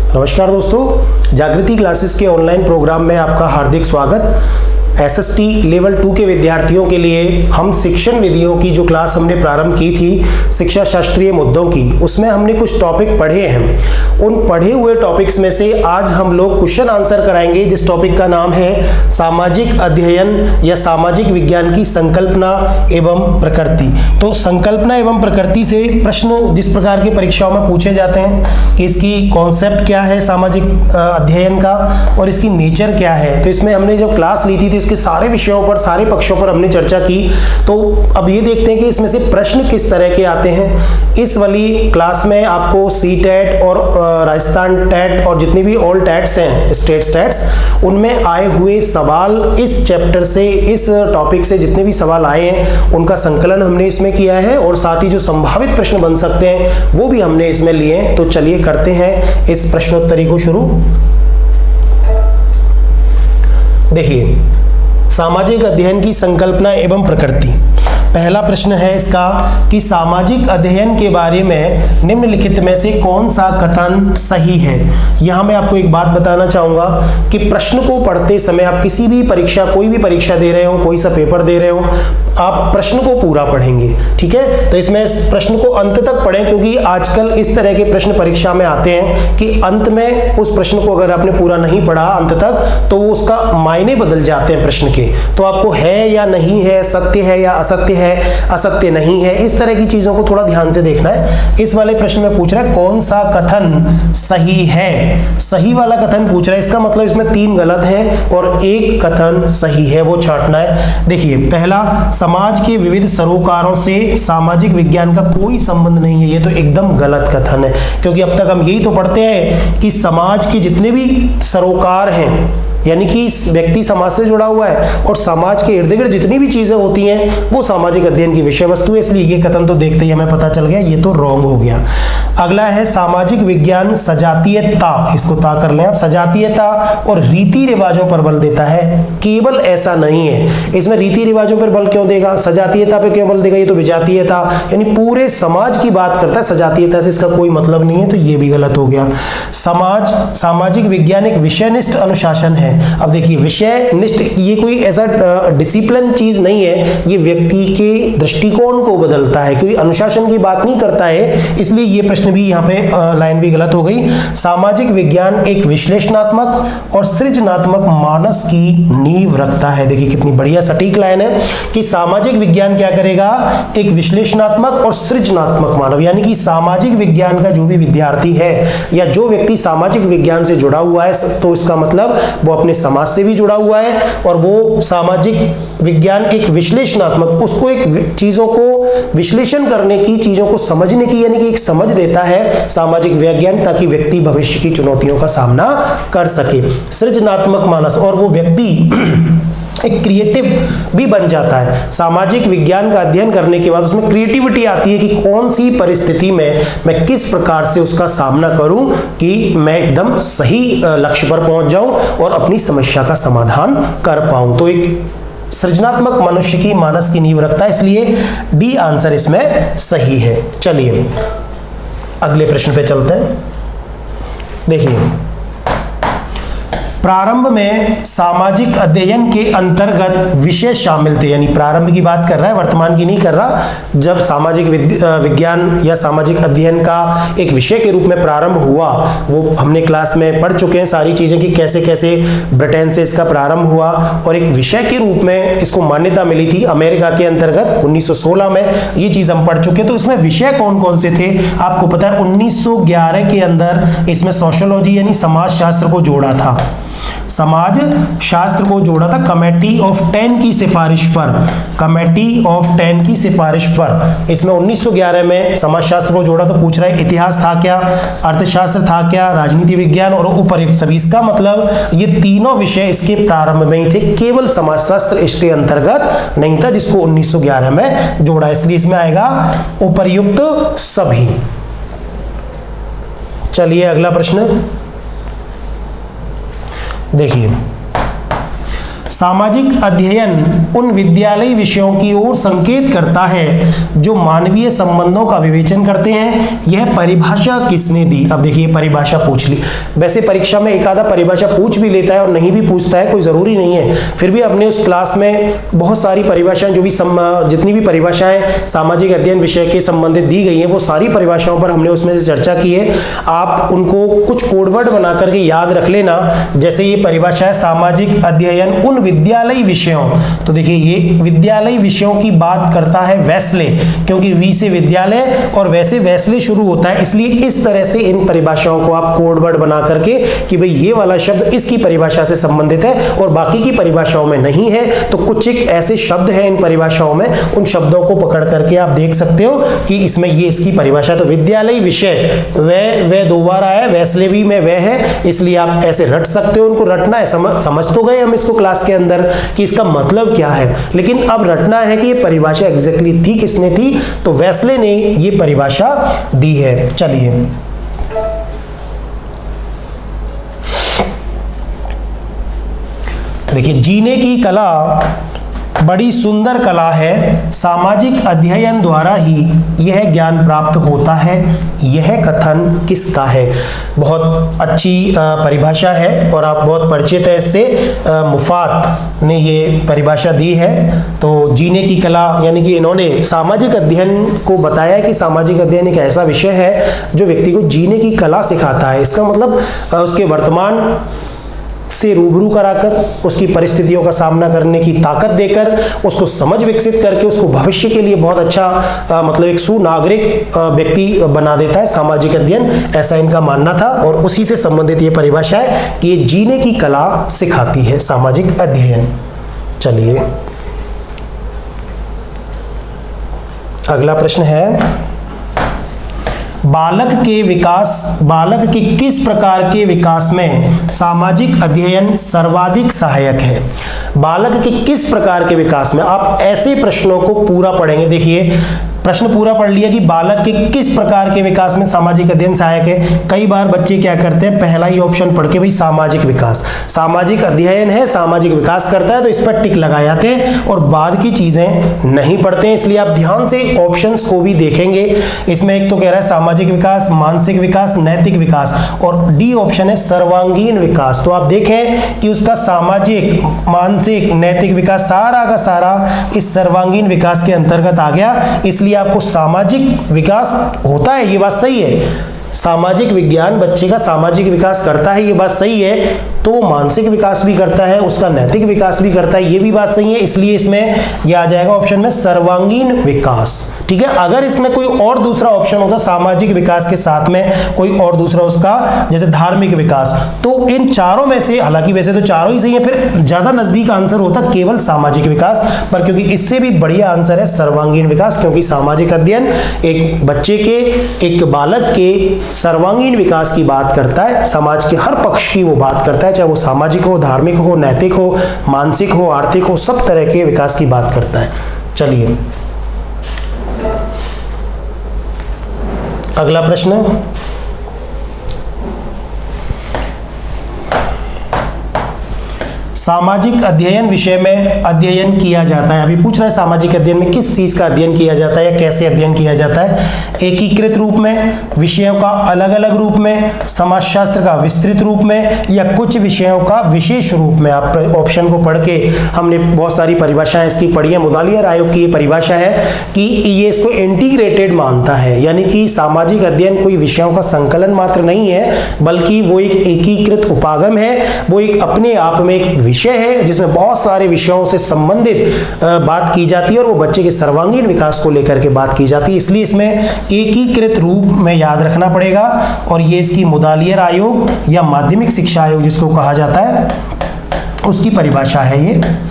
नमस्कार दोस्तों, जागृति क्लासेस के ऑनलाइन प्रोग्राम में आपका हार्दिक स्वागत। एसएसटी लेवल 2 के विद्यार्थियों के लिए हम शिक्षण विधियों की जो क्लास हमने प्रारंभ की थी, शिक्षा शास्त्रीय मुद्दों की, उसमें हमने कुछ टॉपिक पढ़े हैं। उन पढ़े हुए टॉपिक्स में से आज हम लोग क्वेश्चन आंसर कराएंगे, जिस टॉपिक का नाम है सामाजिक अध्ययन या सामाजिक विज्ञान की संकल्पना एवं प्रकृति। तो संकल्पना एवं प्रकृति से प्रश्न जिस प्रकार की परीक्षाओं में पूछे जाते हैं कि इसकी कॉन्सेप्ट क्या है सामाजिक अध्ययन का और इसकी नेचर क्या है, तो इसमें हमने जब क्लास ली थी इसके सारे विषयों पर, सारे पक्षों पर हमने चर्चा की। तो अब ये देखते हैं कि इसमें से प्रश्न किस तरह के आते हैं। इस वाली क्लास में आपको सी टेट और राजस्थान टेट और जितनी भी ऑल टेट्स हैं, स्टेट टेट्स, उनमें आए हुए सवाल इस चैप्टर से, इस टॉपिक से जितने भी सवाल आए हैं उनका संकलन हमने इसमें किया है और साथ ही जो संभावित प्रश्न बन सकते हैं वो भी हमने इसमें लिए हैं। तो चलिए करते हैं इस प्रश्नोत्तरी को शुरू। देखिए, सामाजिक अध्ययन की संकल्पना एवं प्रकृति। पहला प्रश्न है इसका कि सामाजिक अध्ययन के बारे में निम्नलिखित में से कौन सा कथन सही है। यहां मैं आपको एक बात बताना चाहूंगा कि प्रश्न को पढ़ते समय आप किसी भी परीक्षा, कोई भी परीक्षा दे रहे हो, कोई सा पेपर दे रहे हो, आप प्रश्न को पूरा पढ़ेंगे, ठीक है। तो इसमें प्रश्न को अंत तक पढ़ें, क्योंकि आजकल इस तरह के प्रश्न परीक्षा में आते हैं कि अंत में उस प्रश्न को अगर आपने पूरा नहीं पढ़ा अंत तक तो वो उसका मायने बदल जाते हैं प्रश्न के। तो आपको है या नहीं है, सत्य है या असत्य है, असत्य नहीं है, इस तरह की चीजों को थोड़ा ध्यान से देखना है। इस वाले प्रश्न में पूछ रहा है कौन सा कथन सही है। सही वाला कथन पूछ रहा है, इसका मतलब इसमें 3 गलत है और 1 कथन सही है, वो छांटना है। देखिए, पहला, समाज के विविध सरोकारों से सामाजिक विज्ञान का कोई संबंध नहीं है, ये तो एकदम गलत कथन है, क्योंकि अब तक हम यही तो पढ़ते हैं कि समाज के जितने भी सरोकार हैं, यानी कि व्यक्ति समाज से जुड़ा हुआ है और समाज के इर्द गिर्द जितनी भी चीजें होती हैं वो सामाजिक अध्ययन की विषय वस्तु है, इसलिए ये कथन तो देखते ही हमें पता चल गया ये तो रॉन्ग हो गया। अगला है सामाजिक विज्ञान सजातीयता, इसको ता कर लें आप, सजातीयता और रीति रिवाजों पर बल देता है। केवल ऐसा नहीं है, इसमें रीति रिवाजों पर बल क्यों देगा, सजातीयता पर क्यों बल देगा, ये तो विजातीयता यानी पूरे समाज की बात करता है, सजातीयता से इसका कोई मतलब नहीं है, तो ये भी गलत हो गया। सामाजिक विज्ञान एक विषयनिष्ठ अनुशासन है। अब देखिए, विषय निष्ठ ये कोई ऐसा डिसिप्लिन चीज नहीं है, ये व्यक्ति के दृष्टिकोण को बदलता है, क्योंकि अनुशासन की बात नहीं करता है, इसलिए ये प्रश्न भी यहाँ पे लाइन भी गलत हो गई। सामाजिक विज्ञान एक विश्लेषणात्मक और सृजनात्मक मानस की नींव रखता है। देखिए कितनी बढ़िया सटीक लाइन है कि सामाजिक विज्ञान क्या करेगा, एक विश्लेषणात्मक और सृजनात्मक मानव, यानी कि सामाजिक विज्ञान का जो भी विद्यार्थी है या जो व्यक्ति सामाजिक विज्ञान से जुड़ा हुआ है, तो इसका मतलब वो अपने समाज से भी जुड़ा हुआ है और वो सामाजिक विज्ञान एक विश्लेषणात्मक, उसको एक चीजों को विश्लेषण करने की, चीजों को समझने की, यानी कि एक समझ देता है सामाजिक विज्ञान, ताकि व्यक्ति भविष्य की चुनौतियों का सामना कर सके। सृजनात्मक मानस, और वो व्यक्ति एक क्रिएटिव भी बन जाता है। सामाजिक विज्ञान का अध्ययन करने के बाद उसमें क्रिएटिविटी आती है कि कौन सी परिस्थिति में मैं किस प्रकार से उसका सामना करूं कि मैं एकदम सही लक्ष्य पर पहुंच जाऊं और अपनी समस्या का समाधान कर पाऊं। तो एक सृजनात्मक मनुष्य की मानस की नींव रखता है, इसलिए डी आंसर इसमें सही है। चलिए अगले प्रश्न पे चलते हैं। देखिए, प्रारंभ में सामाजिक अध्ययन के अंतर्गत विषय शामिल थे, यानी प्रारंभ की बात कर रहा है, वर्तमान की नहीं कर रहा। जब सामाजिक विज्ञान या सामाजिक अध्ययन का एक विषय के रूप में प्रारंभ हुआ, वो हमने क्लास में पढ़ चुके हैं सारी चीजें कि कैसे कैसे ब्रिटेन से इसका प्रारंभ हुआ और एक विषय के रूप में इसको मान्यता मिली थी अमेरिका के अंतर्गत 1916 में, ये चीज हम पढ़ चुके हैं। तो इसमें विषय कौन कौन से थे आपको पता है। 1911 के अंदर इसमें सोशियोलॉजी यानी समाज शास्त्र को जोड़ा था, समाज शास्त्र को जोड़ा था कमेटी ऑफ 10 की सिफारिश पर, कमेटी ऑफ 10 की सिफारिश पर। इसमें 1911 में समाज शास्त्र को जोड़ा। तो पूछ रहा है इतिहास था क्या, अर्थशास्त्र था क्या, राजनीति विज्ञान और उपर्युक्त सभी। इसका मतलब ये तीनों विषय इसके प्रारंभ में ही थे, केवल समाजशास्त्र इसके अंतर्गत नहीं था, जिसको 1911 में जोड़ा, इसलिए इसमें आएगा उपर्युक्त सभी। चलिए अगला प्रश्न देखिए, सामाजिक अध्ययन उन विद्यालयी विषयों की ओर संकेत करता है जो मानवीय संबंधों का विवेचन करते हैं। यह परिभाषा किसने दी? अब देखिए परिभाषा पूछ ली। वैसे परीक्षा में एक आधा परिभाषा पूछ भी लेता है और नहीं भी पूछता है, कोई जरूरी नहीं है। फिर भी अपने उस क्लास में बहुत सारी परिभाषाएं जो भी जितनी भी परिभाषाएं सामाजिक अध्ययन विषय के संबंधित दी गई हैं वो सारी परिभाषाओं पर हमने उसमें से चर्चा की है। आप उनको कुछ कोडवर्ड बना करके याद रख लेना। जैसे ये परिभाषा है सामाजिक अध्ययन उन विद्यालयी विषयों, तो देखिए ये विद्यालयी विषयों की बात करता है वेस्ले, क्योंकि वी से विद्यालय और वैसे वेस्ले शुरू होता है, इसलिए इस तरह से इन परिभाषाओं को आप कोडवर्ड बना करके कि भाई ये वाला शब्द इसकी परिभाषा से संबंधित है और बाकी की परिभाषाओं में नहीं है। तो कुछ एक ऐसे शब्द हैं इन परिभाषाओं में, उन शब्दों को पकड़ करके आप देख सकते हो कि इसमें ये इसकी परिभाषा। तो विद्यालयी विषय वह दो बार आया, वेस्ले भी में वह है, इसलिए आप ऐसे रट सकते हो। उनको रटना है, समझ तो गए हम इसको क्लास के अंदर कि इसका मतलब क्या है, लेकिन अब रटना है कि ये परिभाषा एग्जैक्टली थी किसने थी, तो वेस्ले ने ये परिभाषा दी है। चलिए देखिए, जीने की कला बड़ी सुंदर कला है, सामाजिक अध्ययन द्वारा ही यह ज्ञान प्राप्त होता है। यह कथन किसका है? बहुत अच्छी परिभाषा है और आप बहुत परिचित हैं इससे। मुफात ने ये परिभाषा दी है। तो जीने की कला यानी कि इन्होंने सामाजिक अध्ययन को बताया कि सामाजिक अध्ययन एक ऐसा विषय है जो व्यक्ति को जीने की कला सिखाता है। इसका मतलब उसके वर्तमान से रूबरू कराकर, उसकी परिस्थितियों का सामना करने की ताकत देकर, उसको समझ विकसित करके उसको भविष्य के लिए बहुत अच्छा मतलब एक सुनागरिक व्यक्ति बना देता है सामाजिक अध्ययन, ऐसा इनका मानना था। और उसी से संबंधित ये परिभाषा है कि ये जीने की कला सिखाती है सामाजिक अध्ययन। चलिए अगला प्रश्न है, बालक के किस प्रकार के विकास में सामाजिक अध्ययन सर्वाधिक सहायक है? बालक के किस प्रकार के विकास में? आप ऐसे प्रश्नों को पूरा पढ़ेंगे। देखिए प्रश्न पूरा पढ़ लिया कि बालक के किस प्रकार के विकास में सामाजिक अध्ययन सहायक है। कई बार बच्चे क्या करते हैं, पहला ही ऑप्शन पढ़ के भाई सामाजिक विकास, सामाजिक अध्ययन है, सामाजिक विकास करता है, तो इस पर टिक लगा जाते हैं और बाद की चीजें नहीं पढ़ते हैं। इसलिए आप ध्यान से ऑप्शंस को भी देखेंगे। इसमें एक तो कह रहा है सामाजिक विकास, मानसिक विकास, नैतिक विकास, और डी ऑप्शन है सर्वांगीण विकास। तो आप देखें कि उसका सामाजिक, मानसिक, नैतिक विकास सारा का सारा इस सर्वांगीण विकास के अंतर्गत आ गया। इसलिए आपको सामाजिक विकास होता है, ये बात सही है। सामाजिक विज्ञान बच्चे का सामाजिक विकास करता है, ये बात सही है। तो मानसिक विकास भी करता है, उसका नैतिक विकास भी करता है, ये भी बात सही है। इसलिए इसमें यह आ जाएगा ऑप्शन में सर्वांगीण विकास। ठीक है, अगर इसमें कोई और दूसरा ऑप्शन होता सामाजिक विकास के साथ में कोई और दूसरा उसका, जैसे धार्मिक विकास, तो इन चारों में से, हालांकि वैसे तो चारों ही सही है, फिर ज्यादा नजदीक आंसर होता केवल सामाजिक विकास, पर क्योंकि इससे भी बढ़िया आंसर है सर्वांगीण विकास, क्योंकि सामाजिक अध्ययन एक बच्चे के, एक बालक के सर्वांगीण विकास की बात करता है, समाज के हर पक्ष की वो बात करता है, चाहे वो सामाजिक हो, धार्मिक हो, नैतिक हो, मानसिक हो, आर्थिक हो, सब तरह के विकास की बात करता है। चलिए अगला प्रश्न, सामाजिक अध्ययन विषय में अध्ययन किया जाता है। अभी पूछ रहा है सामाजिक अध्ययन में किस चीज का अध्ययन किया जाता है या कैसे अध्ययन किया जाता है? एकीकृत रूप में, विषयों का अलग अलग रूप में, समाजशास्त्र का विस्तृत रूप में, या कुछ विषयों का विशेष रूप में? आप ऑप्शन को पढ़ के, हमने बहुत सारी परिभाषाएं इसकी पढ़ी है। मुदालियर आयोग की ये परिभाषा है कि ये इसको इंटीग्रेटेड मानता है, यानी कि सामाजिक अध्ययन कोई विषयों का संकलन मात्र नहीं है, बल्कि वो एक एकीकृत उपागम है। वो एक अपने आप में एक विषय है जिसमें बहुत सारे विषयों से संबंधित बात की जाती है और वो बच्चे के सर्वांगीण विकास को लेकर के बात की जाती है। इसलिए इसमें एकीकृत रूप में याद रखना पड़ेगा। और ये इसकी मुदालियर आयोग या माध्यमिक शिक्षा आयोग जिसको कहा जाता है, उसकी परिभाषा है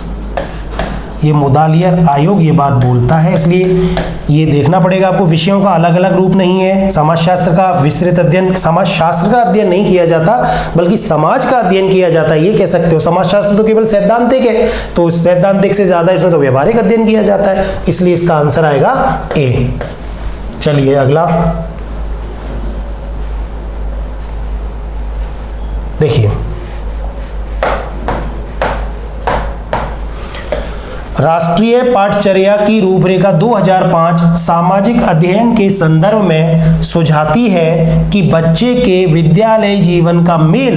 ये मुदालियर आयोग ये बात बोलता है। इसलिए ये देखना पड़ेगा आपको, विषयों का अलग अलग रूप नहीं है। समाजशास्त्र का विस्तृत अध्ययन, समाजशास्त्र का अध्ययन नहीं किया जाता बल्कि समाज का अध्ययन किया जाता है, ये कह सकते हो। समाजशास्त्र तो केवल सैद्धांतिक है, तो सैद्धांतिक से ज्यादा इसमें तो व्यवहारिक अध्ययन किया जाता है, इसलिए इसका आंसर आएगा ए। चलिए अगला देखिए, राष्ट्रीय पाठचर्या की रूपरेखा 2005 सामाजिक अध्ययन के संदर्भ में सुझाती है कि बच्चे के विद्यालय जीवन का मेल,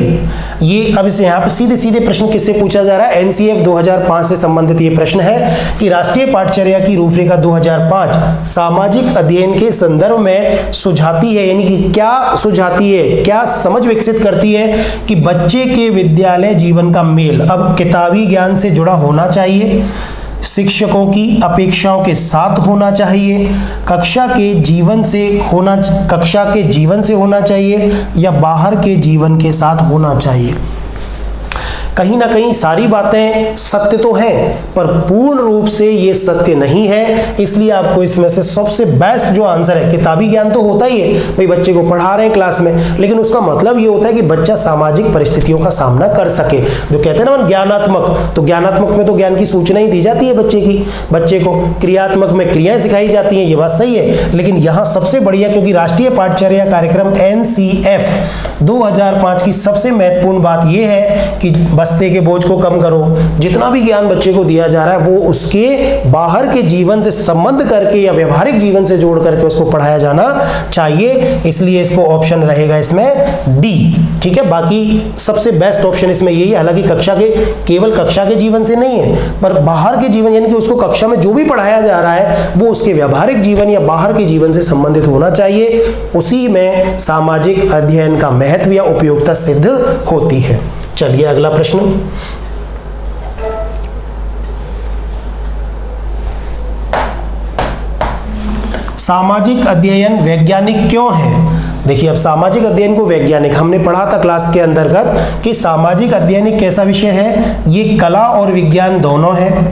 ये अब इसे यहाँ पे सीधे सीधे प्रश्न किससे पूछा जा रहा है, एनसीएफ 2005 से संबंधित ये प्रश्न है कि राष्ट्रीय पाठचर्या की रूपरेखा 2005 सामाजिक अध्ययन के संदर्भ में सुझाती है, यानी कि क्या सुझाती है, क्या समझ विकसित करती है कि बच्चे के विद्यालय जीवन का मेल अब किताबी ज्ञान से जुड़ा होना चाहिए, शिक्षकों की अपेक्षाओं के साथ होना चाहिए, कक्षा के जीवन से होना चाहिए या बाहर के जीवन के साथ होना चाहिए। कहीं ना कहीं सारी बातें सत्य तो हैं, पर पूर्ण रूप से ये सत्य नहीं है, इसलिए आपको इसमें से सबसे बेस्ट जो आंसर है, किताबी ज्ञान तो होता ही है, भाई बच्चे को पढ़ा रहे हैं क्लास में, लेकिन उसका मतलब ये होता है कि बच्चा सामाजिक परिस्थितियों का सामना कर सके। जो कहते हैं ना ज्ञानात्मक, तो ज्ञानात्मक में तो ज्ञान की सूचना ही दी जाती है बच्चे को, क्रियात्मक में क्रियाएं सिखाई जाती हैं, ये बात सही है, लेकिन यहाँ सबसे बढ़िया, क्योंकि राष्ट्रीय पाठचर्या कार्यक्रम एनसीएफ 2005 की सबसे महत्वपूर्ण बात यह है कि बस्ते के बोझ को कम करो, जितना भी ज्ञान बच्चे को दिया जा रहा है वो उसके बाहर के जीवन से संबंध करके या व्यवहारिक जीवन से जोड़ करके उसको पढ़ाया जाना चाहिए, इसलिए इसको ऑप्शन रहेगा इसमें डी। ठीक है, बाकी सबसे बेस्ट ऑप्शन इसमें यही है, हालांकि केवल कक्षा के जीवन से नहीं है, पर बाहर के जीवन, यानी कि उसको कक्षा में जो भी पढ़ाया जा रहा है वो उसके व्यवहारिक जीवन या बाहर के जीवन से संबंधित होना चाहिए, उसी में सामाजिक अध्ययन का महत्व या उपयोगिता सिद्ध होती है। चलिए अगला प्रश्न, सामाजिक अध्ययन वैज्ञानिक क्यों है? देखिए, अब सामाजिक अध्ययन को वैज्ञानिक, हमने पढ़ा था क्लास के अंतर्गत कि सामाजिक अध्ययन एक कैसा विषय है, ये कला और विज्ञान दोनों है,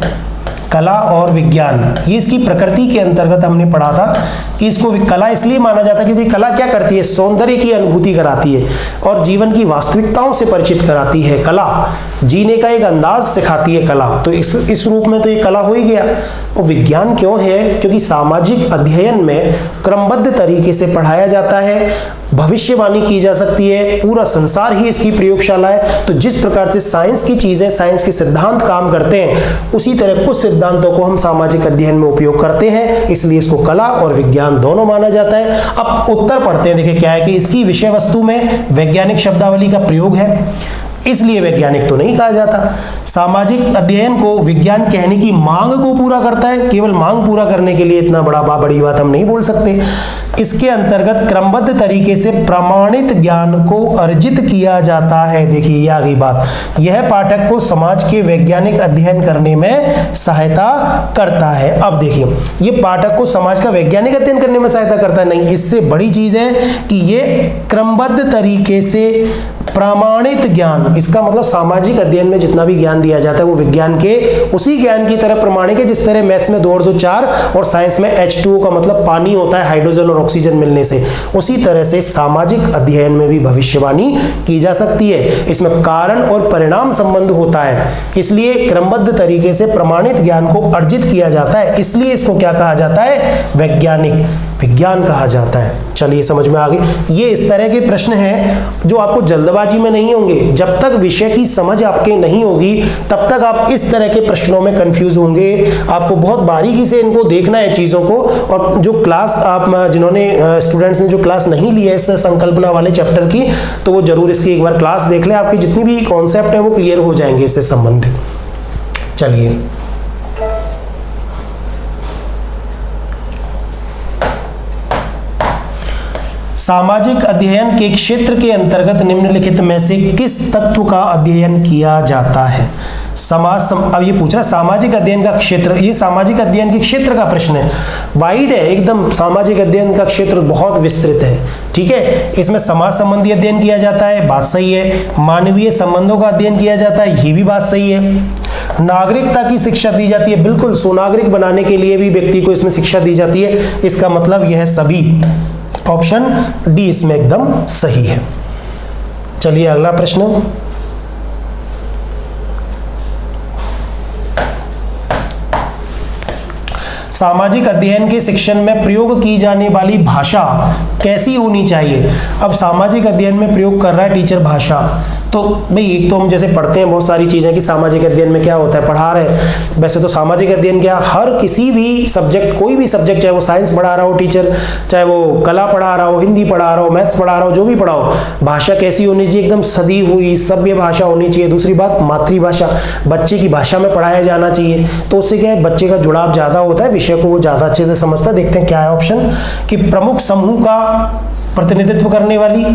कला और विज्ञान, ये इसकी प्रकृति के अंतर्गत हमने पढ़ा था कि इसको कला इसलिए माना जाता है क्योंकि कला क्या करती है, सौंदर्य की अनुभूति कराती है और जीवन की वास्तविकताओं से परिचित कराती है। कला जीने का एक अंदाज सिखाती है कला, तो इस रूप में तो ये कला हो ही गया। और विज्ञान क्यों है? क्योंकि सामाजिक अध्ययन में क्रमबद्ध तरीके से पढ़ाया जाता है, भविष्यवाणी की जा सकती है, पूरा संसार ही इसकी प्रयोगशाला है। तो जिस प्रकार से साइंस की चीजें, साइंस के सिद्धांत काम करते हैं, उसी तरह कुछ सिद्धांतों को हम सामाजिक अध्ययन में उपयोग करते हैं, इसलिए इसको कला और विज्ञान दोनों माना जाता है। अब उत्तर पढ़ते हैं, देखिए क्या है कि इसकी विषय वस्तु में वैज्ञानिक शब्दावली का प्रयोग है, इसलिए वैज्ञानिक तो नहीं कहा जाता। सामाजिक अध्ययन को विज्ञान कहने की मांग को पूरा करता है, केवल मांग पूरा करने के लिए इतना बड़ी बात हम नहीं बोल सकते। इसके अंतर्गत क्रमबद्ध तरीके से प्रमाणित ज्ञान को अर्जित किया जाता है। देखिए ये आ गई बात, यह पाठक को समाज के वैज्ञानिक अध्ययन करने में सहायता करता है। अब देखिए, ये पाठक को समाज का वैज्ञानिक अध्ययन करने में सहायता करता है, नहीं, इससे बड़ी चीज है कि ये क्रमबद्ध तरीके से प्रमाणित ज्ञान, इसका मतलब सामाजिक अध्ययन में जितना भी ज्ञान दिया जाता है वो विज्ञान के उसी ज्ञान की तरह प्रमाणिक है, जिस तरह मैथ्स में 2 और 2 4 और साइंस में H2O का मतलब पानी होता है हाइड्रोजन और ऑक्सीजन मिलने से, उसी तरह से सामाजिक अध्ययन में भी भविष्यवाणी की जा सकती है। इसमें कारण और परिणाम संबंध होता है, इसलिए क्रमबद्ध तरीके से प्रमाणित ज्ञान को अर्जित किया जाता है, इसलिए इसको क्या कहा जाता है, वैज्ञानिक विज्ञान कहा जाता है। चलिए समझ में आ गई। ये इस तरह के प्रश्न हैं जो आपको जल्दबाजी में नहीं होंगे, जब तक विषय की समझ आपके नहीं होगी तब तक आप इस तरह के प्रश्नों में कंफ्यूज होंगे। आपको बहुत बारीकी से इनको देखना है चीज़ों को, और जो क्लास आप जिन्होंने स्टूडेंट्स ने जो क्लास नहीं ली है इस संकल्पना वाले चैप्टर की, तो वो जरूर इसकी एक बार क्लास देख लें, आपकी जितनी भी कॉन्सेप्ट है वो क्लियर हो जाएंगे इससे संबंधित। चलिए सामाजिक अध्ययन के क्षेत्र के अंतर्गत निम्नलिखित में से किस तत्व का अध्ययन किया जाता है? अब ये पूछ रहा है सामाजिक अध्ययन का क्षेत्र, ये सामाजिक अध्ययन के क्षेत्र का प्रश्न है, वाइड है एकदम, सामाजिक अध्ययन का क्षेत्र बहुत विस्तृत है। ठीक है, इसमें समाज संबंधी अध्ययन किया जाता है, बात सही है। मानवीय संबंधों का अध्ययन किया जाता है, ये भी बात सही है। नागरिकता की शिक्षा दी जाती है, बिल्कुल, सुनागरिक बनाने के लिए भी व्यक्ति को इसमें शिक्षा दी जाती है, इसका मतलब यह सभी, ऑप्शन डी इसमें एकदम सही है। चलिए अगला प्रश्न, सामाजिक अध्ययन के शिक्षण में प्रयोग की जाने वाली भाषा कैसी होनी चाहिए? अब सामाजिक अध्ययन में प्रयोग कर रहा है टीचर भाषा, तो भाई एक तो हम जैसे पढ़ते हैं बहुत सारी चीज़ें कि सामाजिक अध्ययन में क्या होता है, पढ़ा रहे हैं। वैसे तो सामाजिक अध्ययन क्या, हर किसी भी सब्जेक्ट, कोई भी सब्जेक्ट, चाहे वो साइंस पढ़ा रहा हो टीचर, चाहे वो कला पढ़ा रहा हो, हिंदी पढ़ा रहा हो, मैथ्स पढ़ा रहा हो, जो भी पढ़ाओ, भाषा कैसी होनी चाहिए, एकदम सदी हुई सभ्य भाषा होनी चाहिए। दूसरी बात, मातृभाषा, बच्चे की भाषा में पढ़ाया जाना चाहिए। तो उससे क्या है, बच्चे का जुड़ाव ज़्यादा होता है, विषय को वो ज़्यादा अच्छे से समझता है। देखते हैं क्या है ऑप्शन, कि प्रमुख समूह का प्रतिनिधित्व करने वाली।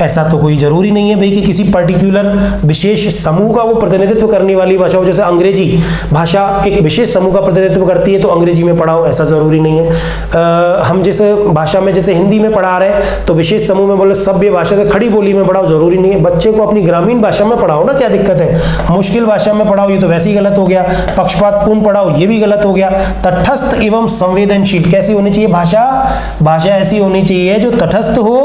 ऐसा तो कोई जरूरी नहीं है भाई कि किसी पर्टिकुलर विशेष समूह का वो प्रतिनिधित्व करने वाली भाषा हो। जैसे अंग्रेजी भाषा एक विशेष समूह का प्रतिनिधित्व करती है तो अंग्रेजी में पढ़ाओ, ऐसा जरूरी नहीं है। हम जिस भाषा में, जैसे हिंदी में पढ़ा रहे हैं तो विशेष समूह में बोले सभ्य भाषा से खड़ी बोली में पढ़ाओ, जरूरी नहीं है। बच्चे को अपनी ग्रामीण भाषा में पढ़ाओ ना, क्या दिक्कत है। मुश्किल भाषा में पढ़ाओ, ये तो वैसे ही गलत हो गया। पक्षपातपूर्ण पढ़ाओ, ये भी गलत हो गया। तटस्थ एवं संवेदनशील कैसी होनी चाहिए भाषा, भाषा ऐसी होनी चाहिए जो तटस्थ हो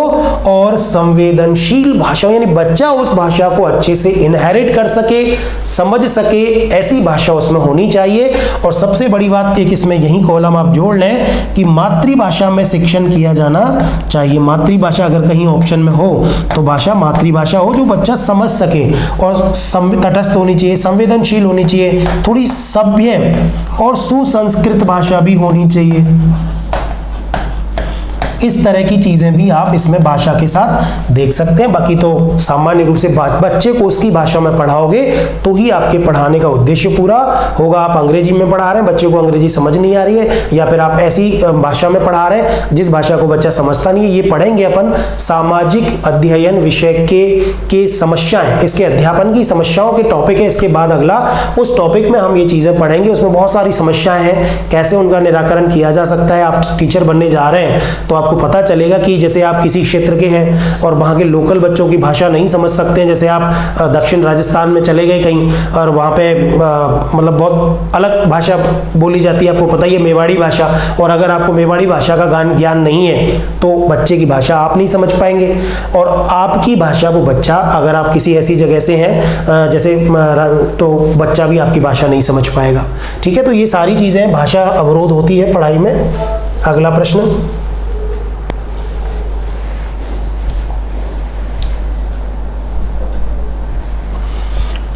और संवेदनशील भाषा, यानी बच्चा उस भाषा को अच्छे से इनहेरिट कर सके, समझ सके, ऐसी भाषा उसमें होनी चाहिए। और सबसे बड़ी बात एक इसमें यही कॉलम आप जोड़ लें कि मातृभाषा में शिक्षण किया जाना चाहिए। मातृभाषा अगर कहीं ऑप्शन में हो तो भाषा मातृभाषा हो जो बच्चा समझ सके, और तटस्थ होनी चाहिए, संवेदनशील होनी चाहिए, थोड़ी सभ्य और सुसंस्कृत भाषा भी होनी चाहिए। इस तरह की चीजें भी आप इसमें भाषा के साथ देख सकते हैं। बाकी तो सामान्य रूप से बच्चे को उसकी भाषा में पढ़ाओगे तो ही आपके पढ़ाने का उद्देश्य पूरा होगा। आप अंग्रेजी में पढ़ा रहे हैं, बच्चे को अंग्रेजी समझ नहीं आ रही है, या फिर आप ऐसी भाषा में पढ़ा रहे हैं जिस भाषा को बच्चा समझता नहीं है। ये पढ़ेंगे अपन सामाजिक अध्ययन विषय के समस्याएं, इसके अध्यापन की समस्याओं के टॉपिक है। इसके बाद अगला उस टॉपिक में हम ये चीजें पढ़ेंगे, उसमें बहुत सारी समस्याएं हैं, कैसे उनका निराकरण किया जा सकता है। आप टीचर बनने जा रहे हैं तो आपको पता चलेगा कि जैसे आप किसी क्षेत्र के हैं और वहाँ के लोकल बच्चों की भाषा नहीं समझ सकते हैं, जैसे आप दक्षिण राजस्थान में चले गए कहीं और वहाँ पे मतलब बहुत अलग भाषा बोली जाती है, आपको पता ही है मेवाड़ी भाषा, और अगर आपको मेवाड़ी भाषा का ज्ञान नहीं है तो बच्चे की भाषा आप नहीं समझ पाएंगे। और आपकी भाषा वो बच्चा, अगर आप किसी ऐसी जगह से हैं जैसे तो बच्चा भी आपकी भाषा नहीं समझ पाएगा। ठीक है, तो ये सारी चीज़ें भाषा अवरोध होती है पढ़ाई में। अगला प्रश्न,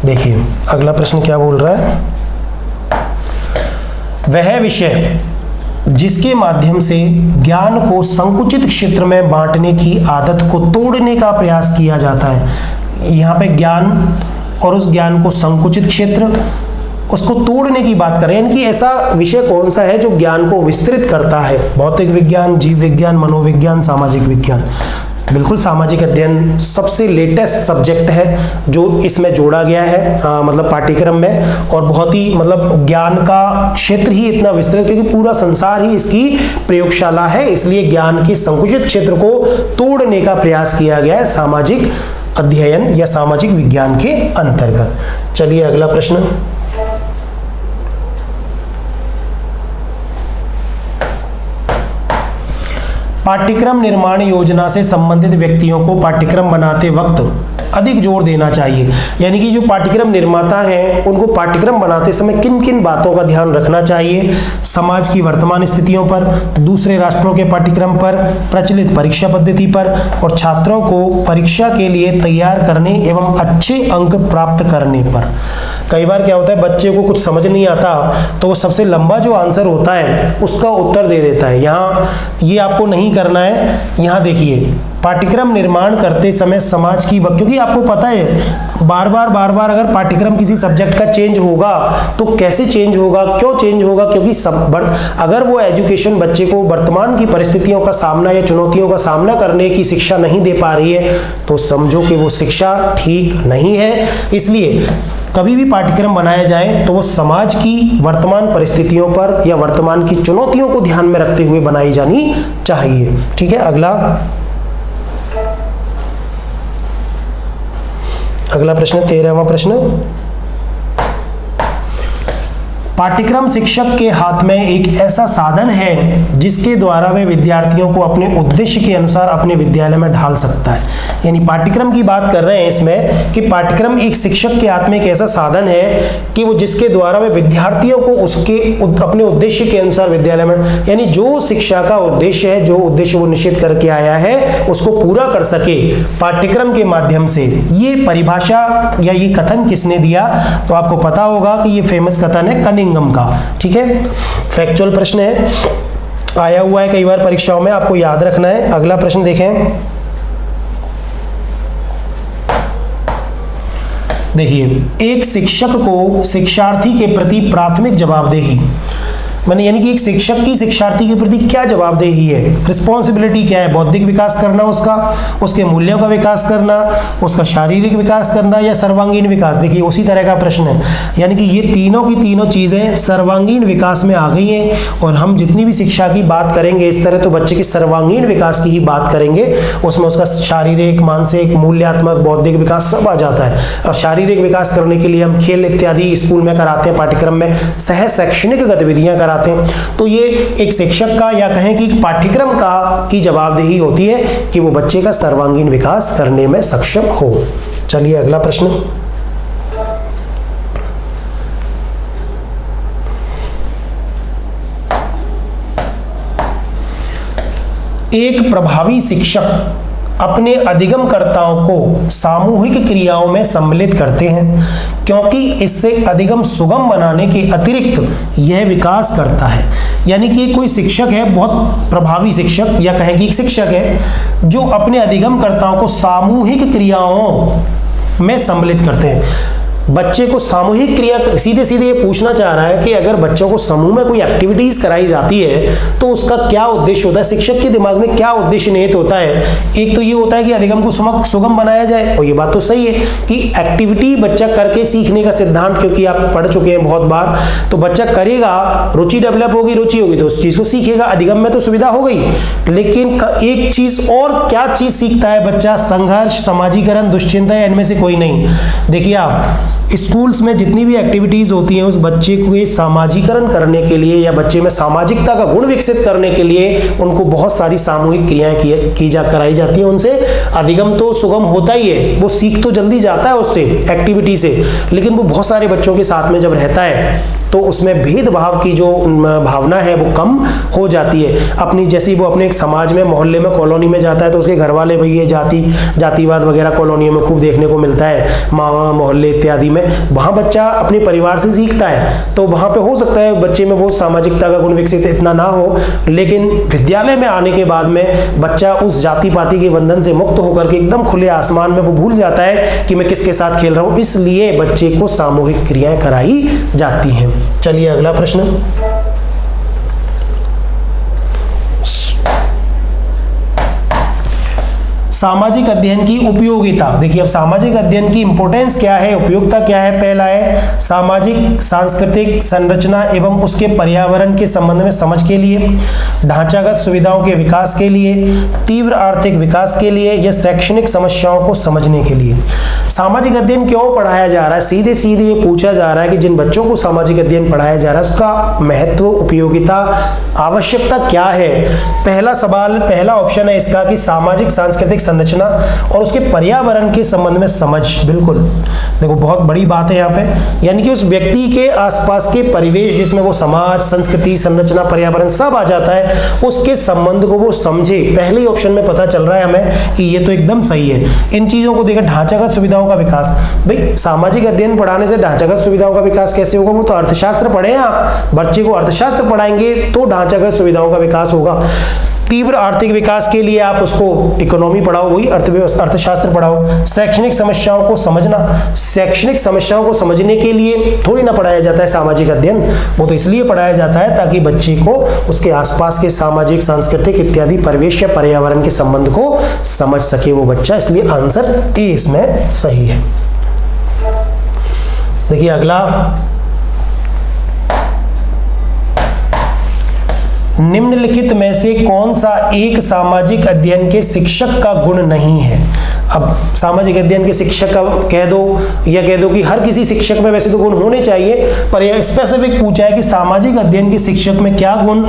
देखिए अगला प्रश्न क्या बोल रहा है, वह विषय जिसके माध्यम से ज्ञान को संकुचित क्षेत्र में बांटने की आदत को तोड़ने का प्रयास किया जाता है। यहाँ पे ज्ञान और उस ज्ञान को संकुचित क्षेत्र, उसको तोड़ने की बात करें, यानी कि ऐसा विषय कौन सा है जो ज्ञान को विस्तृत करता है। भौतिक विज्ञान, जीव विज्ञान, मनोविज्ञान, सामाजिक विज्ञान। बिल्कुल सामाजिक अध्ययन सबसे लेटेस्ट सब्जेक्ट है जो इसमें जोड़ा गया है मतलब पाठ्यक्रम में, और बहुत ही मतलब ज्ञान का क्षेत्र ही इतना विस्तृत, क्योंकि पूरा संसार ही इसकी प्रयोगशाला है, इसलिए ज्ञान के संकुचित क्षेत्र को तोड़ने का प्रयास किया गया है सामाजिक अध्ययन या सामाजिक विज्ञान के अंतर्गत। चलिए अगला प्रश्न, पाठ्यक्रम निर्माण योजना से संबंधित व्यक्तियों को पाठ्यक्रम बनाते वक्त अधिक जोर देना चाहिए। यानी कि जो पाठ्यक्रम निर्माता हैं उनको पाठ्यक्रम बनाते समय किन किन बातों का ध्यान रखना चाहिए। समाज की वर्तमान स्थितियों पर, दूसरे राष्ट्रों के पाठ्यक्रम पर, प्रचलित परीक्षा पद्धति पर, और छात्रों को परीक्षा के लिए तैयार करने एवं अच्छे अंक प्राप्त करने पर। कई बार क्या होता है, बच्चे को कुछ समझ नहीं आता तो वो सबसे लंबा जो आंसर होता है उसका उत्तर दे देता है। यहाँ ये आपको नहीं करना है। यहाँ देखिए पाठ्यक्रम निर्माण करते समय समाज की, क्योंकि आपको पता है बार बार अगर पाठ्यक्रम किसी सब्जेक्ट का चेंज होगा तो कैसे चेंज होगा, क्यों चेंज होगा, क्योंकि अगर वो एजुकेशन बच्चे को वर्तमान की परिस्थितियों का सामना या चुनौतियों का सामना करने की शिक्षा नहीं दे पा रही है तो समझो कि वो शिक्षा ठीक नहीं है। इसलिए कभी भी पाठ्यक्रम बनाया जाए तो वो समाज की वर्तमान परिस्थितियों पर या वर्तमान की चुनौतियों को ध्यान में रखते हुए बनाई जानी चाहिए। ठीक है, अगला प्रश्न 13वां प्रश्न, पाठ्यक्रम शिक्षक के हाथ में एक ऐसा साधन है जिसके द्वारा वे विद्यार्थियों को अपने उद्देश्य के अनुसार अपने विद्यालय में ढाल सकता है। यानी पाठ्यक्रम की बात कर रहे हैं इसमें कि पाठ्यक्रम एक शिक्षक के हाथ में एक ऐसा साधन है कि वो जिसके द्वारा वे विद्यार्थियों को उसके अपने उद्देश्य के अनुसार विद्यालय में, यानी जो शिक्षा का उद्देश्य है, जो उद्देश्य वो निश्चित करके आया है, उसको पूरा कर सके पाठ्यक्रम के माध्यम से। ये परिभाषा या ये कथन किसने दिया? तो आपको पता होगा कि ये फेमस कथन है कनिंघम का। ठीक है, फैक्चुअल प्रश्न है, आया हुआ है कई बार परीक्षाओं में, आपको याद रखना है। अगला प्रश्न देखें, देखिए, एक शिक्षक को शिक्षार्थी के प्रति प्राथमिक जवाबदेही, माने यानी कि एक शिक्षक की शिक्षार्थी के प्रति क्या जवाबदेही है, रिस्पॉन्सिबिलिटी क्या है? बौद्धिक विकास करना उसका, उसके मूल्यों का विकास करना, उसका शारीरिक विकास करना या सर्वांगीण विकास? देखिए उसी तरह का प्रश्न है, यानी कि ये तीनों की तीनों चीजें सर्वांगीण विकास में आ गई हैं। और हम जितनी भी शिक्षा की बात करेंगे इस तरह, तो बच्चे के सर्वांगीण विकास की ही बात करेंगे। उसमें उसका शारीरिक, मानसिक, मूल्यात्मक, बौद्धिक विकास सब आ जाता है। और शारीरिक विकास करने के लिए हम खेल इत्यादि स्कूल में कराते हैं, पाठ्यक्रम में सह शैक्षणिक गतिविधियां कराते हैं। तो ये एक शिक्षक का या कहें कि पाठ्यक्रम का की जवाबदेही होती है कि वो बच्चे का सर्वांगीण विकास करने में सक्षम हो। चलिए अगला प्रश्न, एक प्रभावी शिक्षक अपने अधिगमकर्ताओं को सामूहिक क्रियाओं में सम्मिलित करते हैं क्योंकि इससे अधिगम सुगम बनाने के अतिरिक्त यह विकास करता है। यानी कि कोई शिक्षक है, बहुत प्रभावी शिक्षक या कहें कि एक शिक्षक है जो अपने अधिगमकर्ताओं को सामूहिक क्रियाओं में सम्मिलित करते हैं। बच्चे को सामूहिक क्रिया, सीधे सीधे ये पूछना चाह रहा है कि अगर बच्चों को समूह में कोई एक्टिविटीज कराई जाती है तो उसका क्या उद्देश्य होता है, शिक्षक के दिमाग में क्या उद्देश्य निहित होता है? एक तो ये होता है कि अधिगम को सुगम बनाया जाए, और ये बात तो सही है कि एक्टिविटी बच्चा करके सीखने का सिद्धांत, क्योंकि आप पढ़ चुके हैं बहुत बार, तो बच्चा करेगा, रुचि डेवलप होगी, रुचि होगी तो उस चीज को सीखेगा। अधिगम में तो सुविधा हो गई, लेकिन एक चीज और क्या चीज सीखता है बच्चा? संघर्ष, समाजीकरण, दुश्चिंता, इनमें से कोई नहीं। देखिए आप स्कूल्स में जितनी भी एक्टिविटीज होती हैं उस बच्चे को सामाजिकरण करने के लिए या बच्चे में सामाजिकता का गुण विकसित करने के लिए उनको बहुत सारी सामूहिक क्रियाएं कराई जाती हैं। उनसे अधिगम तो सुगम होता ही है, वो सीख तो जल्दी जाता है उससे, एक्टिविटी से, लेकिन वो बहुत सारे बच्चों के साथ में जब रहता है तो उसमें भेदभाव की जो भावना है वो कम हो जाती है। अपनी जैसी वो अपने एक समाज में, मोहल्ले में, कॉलोनी में जाता है तो उसके घर वाले भाई ये जातिवाद वगैरह कॉलोनियों में खूब देखने को मिलता है, मोहल्ले इत्यादि में। वहाँ बच्चा अपने परिवार से सीखता है, तो वहाँ पे हो सकता है बच्चे में वो सामाजिकता का गुण विकसित इतना ना हो, लेकिन विद्यालय में आने के बाद में बच्चा उस जाति पाति के बंधन से मुक्त होकर के एकदम खुले आसमान में वो भूल जाता है कि मैं किसके साथ खेल रहा हूँ। इसलिए बच्चे को सामूहिक क्रियाएं कराई जाती हैं। चलिए अगला प्रश्न, सामाजिक अध्ययन की उपयोगिता। देखिए अब सामाजिक अध्ययन की इंपॉर्टेंस क्या है, उपयोगिता क्या है? पहला है सामाजिक सांस्कृतिक संरचना एवं उसके पर्यावरण के संबंध में समझ के लिए, ढांचागत सुविधाओं के विकास के लिए, तीव्र आर्थिक विकास के लिए या शैक्षणिक समस्याओं को समझने के लिए। सामाजिक अध्ययन क्यों पढ़ाया जा रहा है? सीधे सीधे ये पूछा जा रहा है कि जिन बच्चों को सामाजिक अध्ययन पढ़ाया जा रहा है उसका महत्व, उपयोगिता, आवश्यकता क्या है? पहला सवाल, पहला ऑप्शन है इसका कि सामाजिक सांस्कृतिक संरचना और उसके पर्यावरण के संबंध में समझ। बिल्कुल, देखो बहुत बड़ी बात है यहाँ पे, यानी कि उस व्यक्ति के आसपास के परिवेश जिसमें वो समाज, संस्कृति, संरचना, पर्यावरण सब आ जाता है, उसके संबंध को वो समझे। पहले ही ऑप्शन में पता चल रहा है हमें कि ये तो एकदम सही है। इन चीजों को देखकर ढांचागत सुविधाओं का विकास, भाई सामाजिक अध्ययन पढ़ाने से ढांचागत सुविधाओं का विकास कैसे होगा? वो तो अर्थशास्त्र पढ़े हैं आप, बच्चे को अर्थशास्त्र पढ़ाएंगे तो ढांचागत सुविधाओं का विकास होगा। तीव्र आर्थिक विकास के लिए आप उसको इकोनॉमी पढ़ाओ, वही अर्थशास्त्र पढ़ाओ। शैक्षणिक समस्याओं को समझना, शैक्षणिक समस्याओं को समझने के लिए थोड़ी ना पढ़ाया जाता है सामाजिक अध्ययन, वो तो इसलिए पढ़ाया जाता है ताकि बच्चे को उसके आसपास के सामाजिक, सांस्कृतिक इत्यादि परिवेश या पर्यावरण के संबंध को समझ सके वो बच्चा। इसलिए आंसर ए इसमें सही है। देखिए अगला, निम्नलिखित में से कौन सा एक सामाजिक अध्ययन के शिक्षक का गुण नहीं है? अब सामाजिक अध्ययन के शिक्षक का कह दो या कह दो कि हर किसी शिक्षक में वैसे तो गुण होने चाहिए, पर यह स्पेसिफिक पूछा है कि सामाजिक अध्ययन के शिक्षक में क्या गुण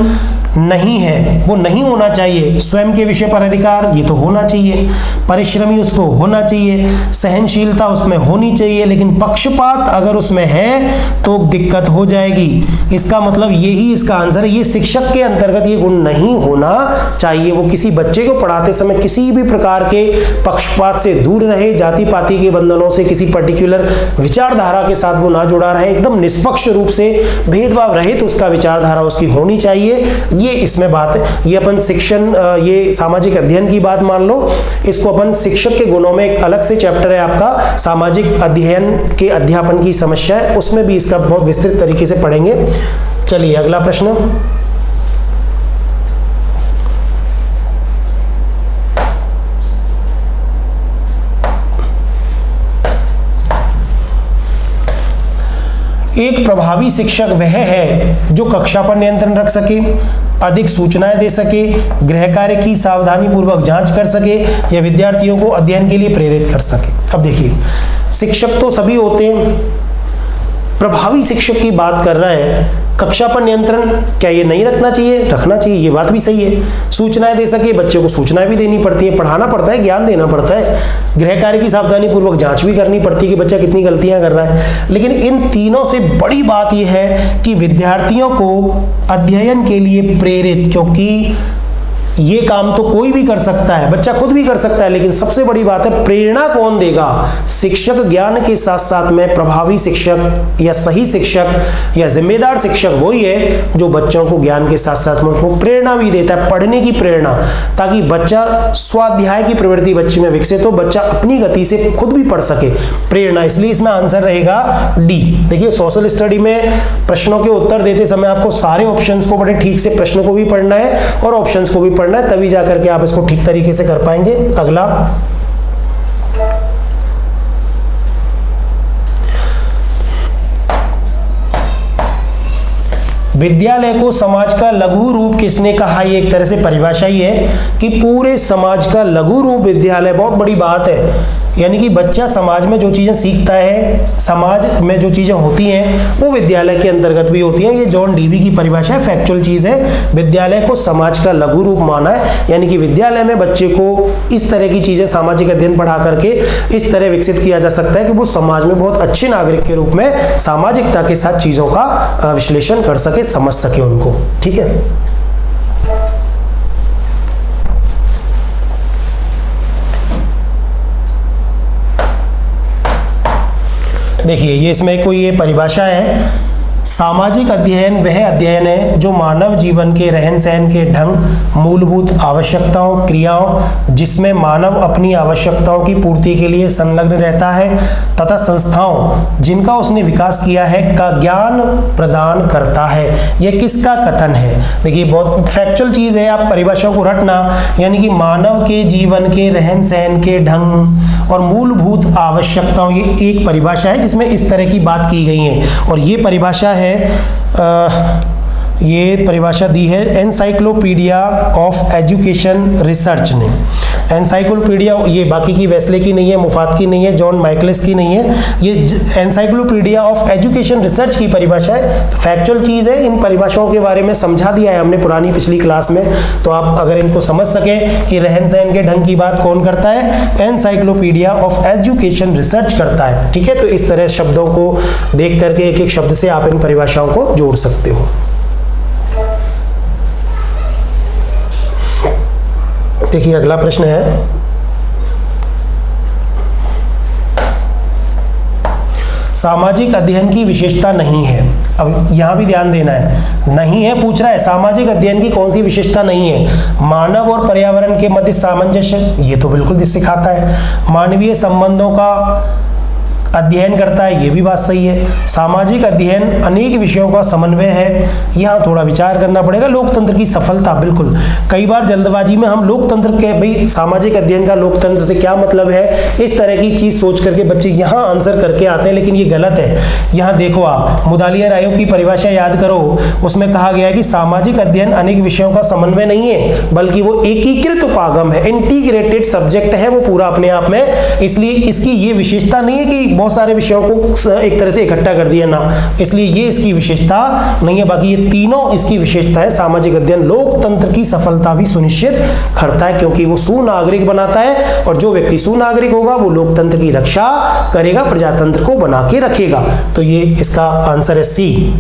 नहीं है, वो नहीं होना चाहिए। स्वयं के विषय पर अधिकार, ये तो होना चाहिए। परिश्रमी उसको होना चाहिए। सहनशीलता उसमें होनी चाहिए, लेकिन पक्षपात अगर उसमें है तो दिक्कत हो जाएगी। इसका मतलब यही इसका आंसर है, ये शिक्षक के अंतर्गत ये गुण नहीं होना चाहिए। वो किसी बच्चे को पढ़ाते समय किसी भी प्रकार के पक्षपात से दूर रहे, जाति पाति के बंधनों से किसी पर्टिकुलर विचारधारा के साथ वो ना जुड़ा रहे, एकदम निष्पक्ष रूप से भेदभाव रहित उसका विचारधारा उसकी होनी चाहिए। ये इसमें बात है। ये अपन शिक्षण, ये सामाजिक अध्ययन की बात मान लो, इसको अपन शिक्षक के गुणों में एक अलग से चैप्टर है आपका सामाजिक अध्ययन के अध्यापन की समस्या है, उसमें भी इसका बहुत विस्तृत तरीके से पढ़ेंगे। चलिए अगला प्रश्न। एक प्रभावी शिक्षक वह है जो कक्षा पर नियंत्रण रख सके, अधिक सूचनाएं दे सके, गृह कार्य की सावधानी पूर्वक जांच कर सके या विद्यार्थियों को अध्ययन के लिए प्रेरित कर सके। अब देखिए, शिक्षक तो सभी होते हैं, प्रभावी शिक्षक की बात कर रहा है। कक्षा पर नियंत्रण क्या ये नहीं रखना चाहिए? रखना चाहिए, ये बात भी सही है। सूचनाएं दे सके, बच्चे को सूचनाएं भी देनी पड़ती है, पढ़ाना पड़ता है, ज्ञान देना पड़ता है। गृह कार्य की सावधानी पूर्वक जांच भी करनी पड़ती है कि बच्चा कितनी गलतियां कर रहा है। लेकिन इन तीनों से बड़ी बात यह है कि विद्यार्थियों को अध्ययन के लिए प्रेरित, क्योंकि ये काम तो कोई भी कर सकता है, बच्चा खुद भी कर सकता है, लेकिन सबसे बड़ी बात है प्रेरणा कौन देगा? शिक्षक ज्ञान के साथ साथ में प्रभावी शिक्षक या सही शिक्षक या जिम्मेदार शिक्षक वही है जो बच्चों को ज्ञान के साथ साथ में उनको प्रेरणा भी देता है, पढ़ने की प्रेरणा, ताकि बच्चा स्वाध्याय की प्रवृत्ति बच्चे में विकसित हो, बच्चा अपनी गति से खुद भी पढ़ सके, प्रेरणा। इसलिए इसमें आंसर रहेगा डी। देखिए, सोशल स्टडी में प्रश्नों के उत्तर देते समय आपको सारे ऑप्शंस को बड़े ठीक से प्रश्न को भी पढ़ना है और ऑप्शंस को भी पढ़ना है, तभी जाकर के आप इसको ठीक तरीके से कर पाएंगे। अगला, विद्यालय को समाज का लघु रूप किसने कहा? ये एक तरह से परिभाषा ही है कि पूरे समाज का लघु रूप विद्यालय। बहुत बड़ी बात है, यानी कि बच्चा समाज में जो चीजें सीखता है, समाज में जो चीजें होती हैं वो विद्यालय के अंतर्गत भी होती हैं। ये जॉन डीवी की परिभाषा है, फैक्चुअल चीज है। विद्यालय को समाज का लघु रूप माना है, यानी कि विद्यालय में बच्चे को इस तरह की चीजें, सामाजिक अध्ययन पढ़ा करके इस तरह विकसित किया जा सकता है कि वो समाज में बहुत अच्छे नागरिक के रूप में सामाजिकता के साथ चीजों का विश्लेषण कर सके, समझ सके उनको। ठीक है, देखिए ये इसमें कोई ये परिभाषा है, सामाजिक अध्ययन वह अध्ययन है जो मानव जीवन के रहन सहन के ढंग, मूलभूत आवश्यकताओं, क्रियाओं, जिसमें मानव अपनी आवश्यकताओं की पूर्ति के लिए संलग्न रहता है, तथा संस्थाओं जिनका उसने विकास किया है का ज्ञान प्रदान करता है। यह किसका कथन है? देखिए, बहुत फैक्चुअल चीज है, आप परिभाषाओं को रटना, यानी कि मानव के जीवन के रहन सहन के ढंग और मूलभूत आवश्यकताओं, ये एक परिभाषा है जिसमें इस तरह की बात की गई है। और ये परिभाषा है, ये परिभाषा दी है एनसाइक्लोपीडिया ऑफ एजुकेशन रिसर्च ने। एनसाइक्लोपीडिया, ये बाकी की वेस्ले की नहीं है, मुफात की नहीं है, जॉन माइकलिस की नहीं है, ये एनसाइक्लोपीडिया ऑफ एजुकेशन रिसर्च की परिभाषा है। तो फैक्चुअल चीज़ है, इन परिभाषाओं के बारे में समझा दिया है हमने पुरानी पिछली क्लास में, तो आप अगर इनको समझ सकें कि रहन सहन के ढंग की बात कौन करता है, एनसाइक्लोपीडिया ऑफ एजुकेशन रिसर्च करता है। ठीक है, तो इस तरह शब्दों को देख करके एक एक शब्द से आप इन परिभाषाओं को जोड़ सकते हो। देखिए, अगला प्रश्न है, सामाजिक अध्ययन की विशेषता नहीं है। अब यहां भी ध्यान देना है, नहीं है पूछ रहा है, सामाजिक अध्ययन की कौन सी विशेषता नहीं है? मानव और पर्यावरण के मध्य सामंजस्य, ये तो बिल्कुल सिखाता है। मानवीय संबंधों का अध्ययन करता है, ये भी बात सही है। सामाजिक अध्ययन अनेक विषयों का समन्वय है, यहाँ थोड़ा विचार करना पड़ेगा। लोकतंत्र की सफलता, बिल्कुल कई बार जल्दबाजी में हम लोकतंत्र के, भाई सामाजिक अध्ययन का लोकतंत्र से क्या मतलब है, इस तरह की चीज सोच करके बच्चे यहाँ आंसर करके आते हैं, लेकिन ये गलत है। यहाँ देखो आप मुदालियर आयोग की परिभाषा याद करो, उसमें कहा गया है कि सामाजिक अध्ययन अनेक विषयों का समन्वय नहीं है, बल्कि वो एकीकृत उपागम है, इंटीग्रेटेड सब्जेक्ट है वो पूरा अपने आप में। इसलिए इसकी ये विशेषता नहीं है कि बहुत सारे विषयों को एक तरह से इकट्ठा कर दिया ना, इसलिए ये इसकी विशेषता नहीं है। बाकी ये तीनों इसकी विशेषता है। सामाजिक अध्ययन लोकतंत्र की सफलता भी सुनिश्चित करता है, क्योंकि वो सुनागरिक बनाता है, और जो व्यक्ति सुनागरिक होगा वो लोकतंत्र की रक्षा करेगा, प्रजातंत्र को बना के रखेगा। तो ये इसका आंसर है सी।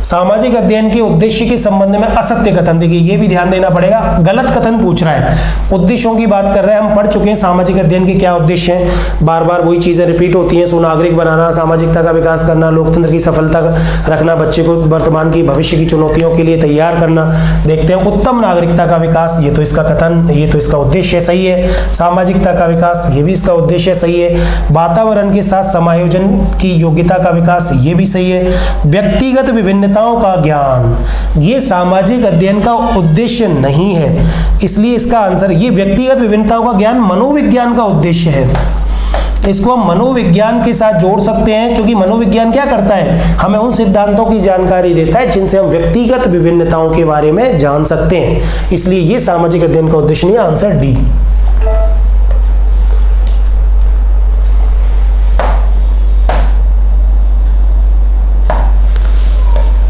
सामाजिक अध्ययन के उद्देश्य के संबंध में असत्य कथन, देखिए ये भी ध्यान देना पड़ेगा, गलत कथन पूछ रहा है। उद्देश्यों की बात कर रहे हैं, हम पढ़ चुके हैं सामाजिक अध्ययन के क्या उद्देश्य हैं, बार बार वही चीजें रिपीट होती हैं। सुनागरिक बनाना, सामाजिकता का विकास करना, लोकतंत्र की सफलता रखना, बच्चे को वर्तमान की भविष्य की चुनौतियों के लिए तैयार करना। देखते हैं उत्तम नागरिकता का विकास, ये तो इसका कथन, ये तो इसका उद्देश्य सही है। सामाजिकता का विकास, ये भी इसका उद्देश्य सही है। वातावरण के साथ समायोजन की योग्यता का विकास, ये भी सही है। व्यक्तिगत विभिन्नताओं का ज्ञान, ये सामाजिक अध्ययन का उद्देश्य नहीं है, इसलिए इसका आंसर, ये व्यक्तिगत विभिन्नताओं का ज्ञान मनोविज्ञान का उद्देश्य है। इसको हम मनोविज्ञान के साथ जोड़ सकते हैं, क्योंकि मनोविज्ञान क्या करता है, हमें उन सिद्धांतों की जानकारी देता है जिनसे हम व्यक्तिगत विभिन्नताओं के बारे में जान सकते हैं। इसलिए ये सामाजिक अध्ययन का उद्देश्य नहीं है, आंसर डी।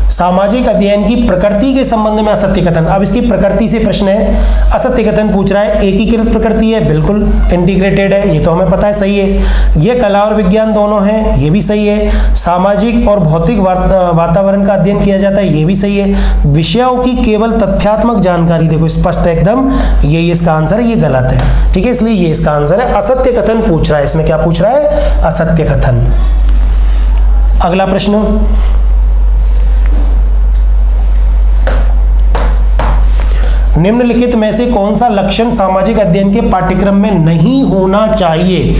सामाजिक अध्ययन की प्रकृति के संबंध में असत्य कथन, अब इसकी प्रकृति से प्रश्न है। असत्य कथन पूछ रहा है, एकीकृत प्रकृति है, बिल्कुल इंटीग्रेटेड है, ये तो हमें पता है, सही है। ये कला और विज्ञान दोनों हैं, ये भी सही है। सामाजिक और भौतिक वातावरण का अध्ययन किया जाता है, ये भी सही है। विषयों की केवल तथ्यात्मक जानकारी, देखो स्पष्ट है एकदम, ये इसका आंसर है, ये गलत है, ठीक है, इसलिए ये इसका आंसर है। असत्य कथन पूछ रहा है, इसमें क्या पूछ रहा है, असत्य कथन। अगला प्रश्न, निम्नलिखित में से कौन सा लक्षण सामाजिक अध्ययन के पाठ्यक्रम में नहीं होना चाहिए,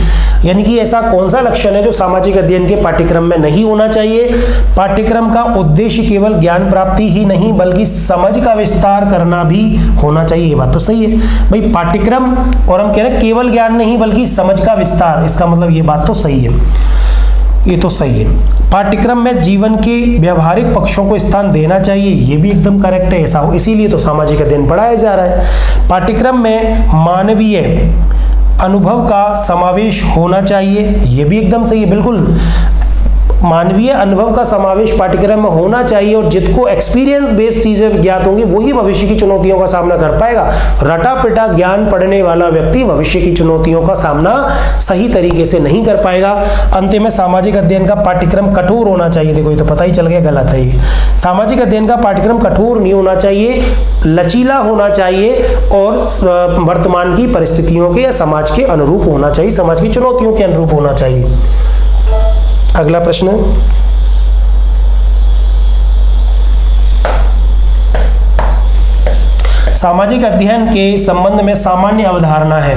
यानी कि ऐसा कौन सा लक्षण है जो सामाजिक अध्ययन के पाठ्यक्रम में नहीं होना चाहिए। पाठ्यक्रम का उद्देश्य केवल ज्ञान प्राप्ति ही नहीं, बल्कि समझ का विस्तार करना भी होना चाहिए, ये बात तो सही है भाई। पाठ्यक्रम, और हम कह रहे हैं केवल ज्ञान नहीं बल्कि समझ का विस्तार, इसका मतलब ये बात तो सही है, ये तो सही है। पाठ्यक्रम में जीवन के व्यवहारिक पक्षों को स्थान देना चाहिए, ये भी एकदम करेक्ट है, ऐसा हो, इसीलिए तो सामाजिक अध्ययन पढ़ाया जा रहा है। पाठ्यक्रम में मानवीय अनुभव का समावेश होना चाहिए, ये भी एकदम सही है, बिल्कुल मानवीय अनुभव का समावेश पाठ्यक्रम में होना चाहिए, और जिसको एक्सपीरियंस बेस्ड चीजें ज्ञात होंगी वही भविष्य की चुनौतियों का सामना कर पाएगा। रटा पिटा ज्ञान पढ़ने वाला व्यक्ति भविष्य की चुनौतियों का सामना सही तरीके से नहीं कर पाएगा। अंत में सामाजिक अध्ययन का पाठ्यक्रम कठोर होना चाहिए, देखो ये तो पता ही चल गया, गलत है ये। सामाजिक अध्ययन का पाठ्यक्रम कठोर नहीं होना चाहिए, लचीला होना चाहिए, और वर्तमान की परिस्थितियों के या समाज के अनुरूप होना चाहिए, समाज की चुनौतियों के अनुरूप होना चाहिए। अगला प्रश्न, सामाजिक अध्ययन के संबंध में सामान्य अवधारणा है।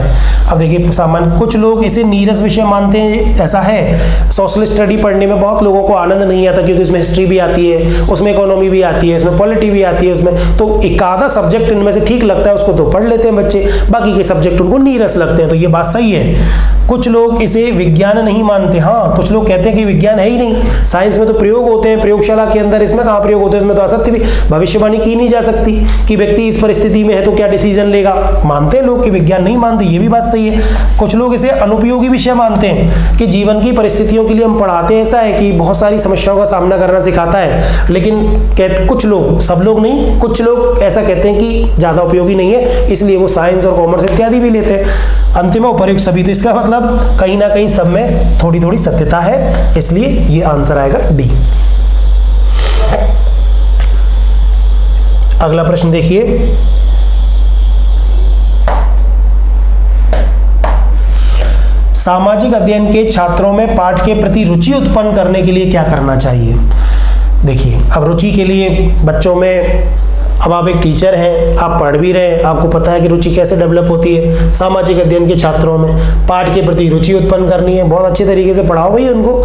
अब देखिए सामान्य, कुछ लोग इसे नीरस विषय मानते हैं, ऐसा है। सोशल स्टडी पढ़ने में बहुत लोगों को आनंद नहीं आता, क्योंकि उसमें हिस्ट्री भी आती है, उसमें इकोनॉमी भी आती है, उसमें पॉलिटी भी आती है, उसमें तो एक आधा सब्जेक्ट इनमें से ठीक लगता है उसको तो पढ़ लेते हैं बच्चे, बाकी के सब्जेक्ट उनको नीरस लगते हैं, तो ये बात सही है। कुछ लोग इसे विज्ञान नहीं मानते, हाँ कुछ लोग कहते हैं कि विज्ञान है ही नहीं, साइंस में तो प्रयोग होते हैं प्रयोगशाला के अंदर, इसमें कहाँ प्रयोग होते हैं, इसमें तो असत्य भी भविष्यवाणी की नहीं जा सकती कि व्यक्ति इस परिस्थिति में है तो क्या डिसीजन लेगा। मानते हैं लोग कि विज्ञान नहीं मानते, ये भी बात सही है। कुछ लोग इसे अनुपयोगी विषय मानते हैं कि जीवन की परिस्थितियों के लिए हम पढ़ाते हैं, ऐसा है कि बहुत सारी समस्याओं का सामना करना सिखाता है, लेकिन कुछ लोग, सब लोग नहीं, कुछ लोग ऐसा कहते हैं कि ज्यादा उपयोगी नहीं है, इसलिए वो साइंस और कॉमर्स इत्यादि भी लेते हैं। अंतिम उपर्युक्त सभी, तो इसका मतलब कहीं ना कहीं सब में थोड़ी थोड़ी सत्यता है, इसलिए ये आंसर आएगा डी। अगला प्रश्न देखिए, सामाजिक अध्ययन के छात्रों में पाठ के प्रति रुचि उत्पन्न करने के लिए क्या करना चाहिए। देखिए अब रुचि के लिए बच्चों में अब आप एक टीचर हैं, आप पढ़ भी रहे हैं, आपको पता है कि रुचि कैसे डेवलप होती है सामाजिक अध्ययन के छात्रों में। पाठ के प्रति रुचि उत्पन्न करनी है, बहुत अच्छे तरीके से पढ़ाओ भाई उनको,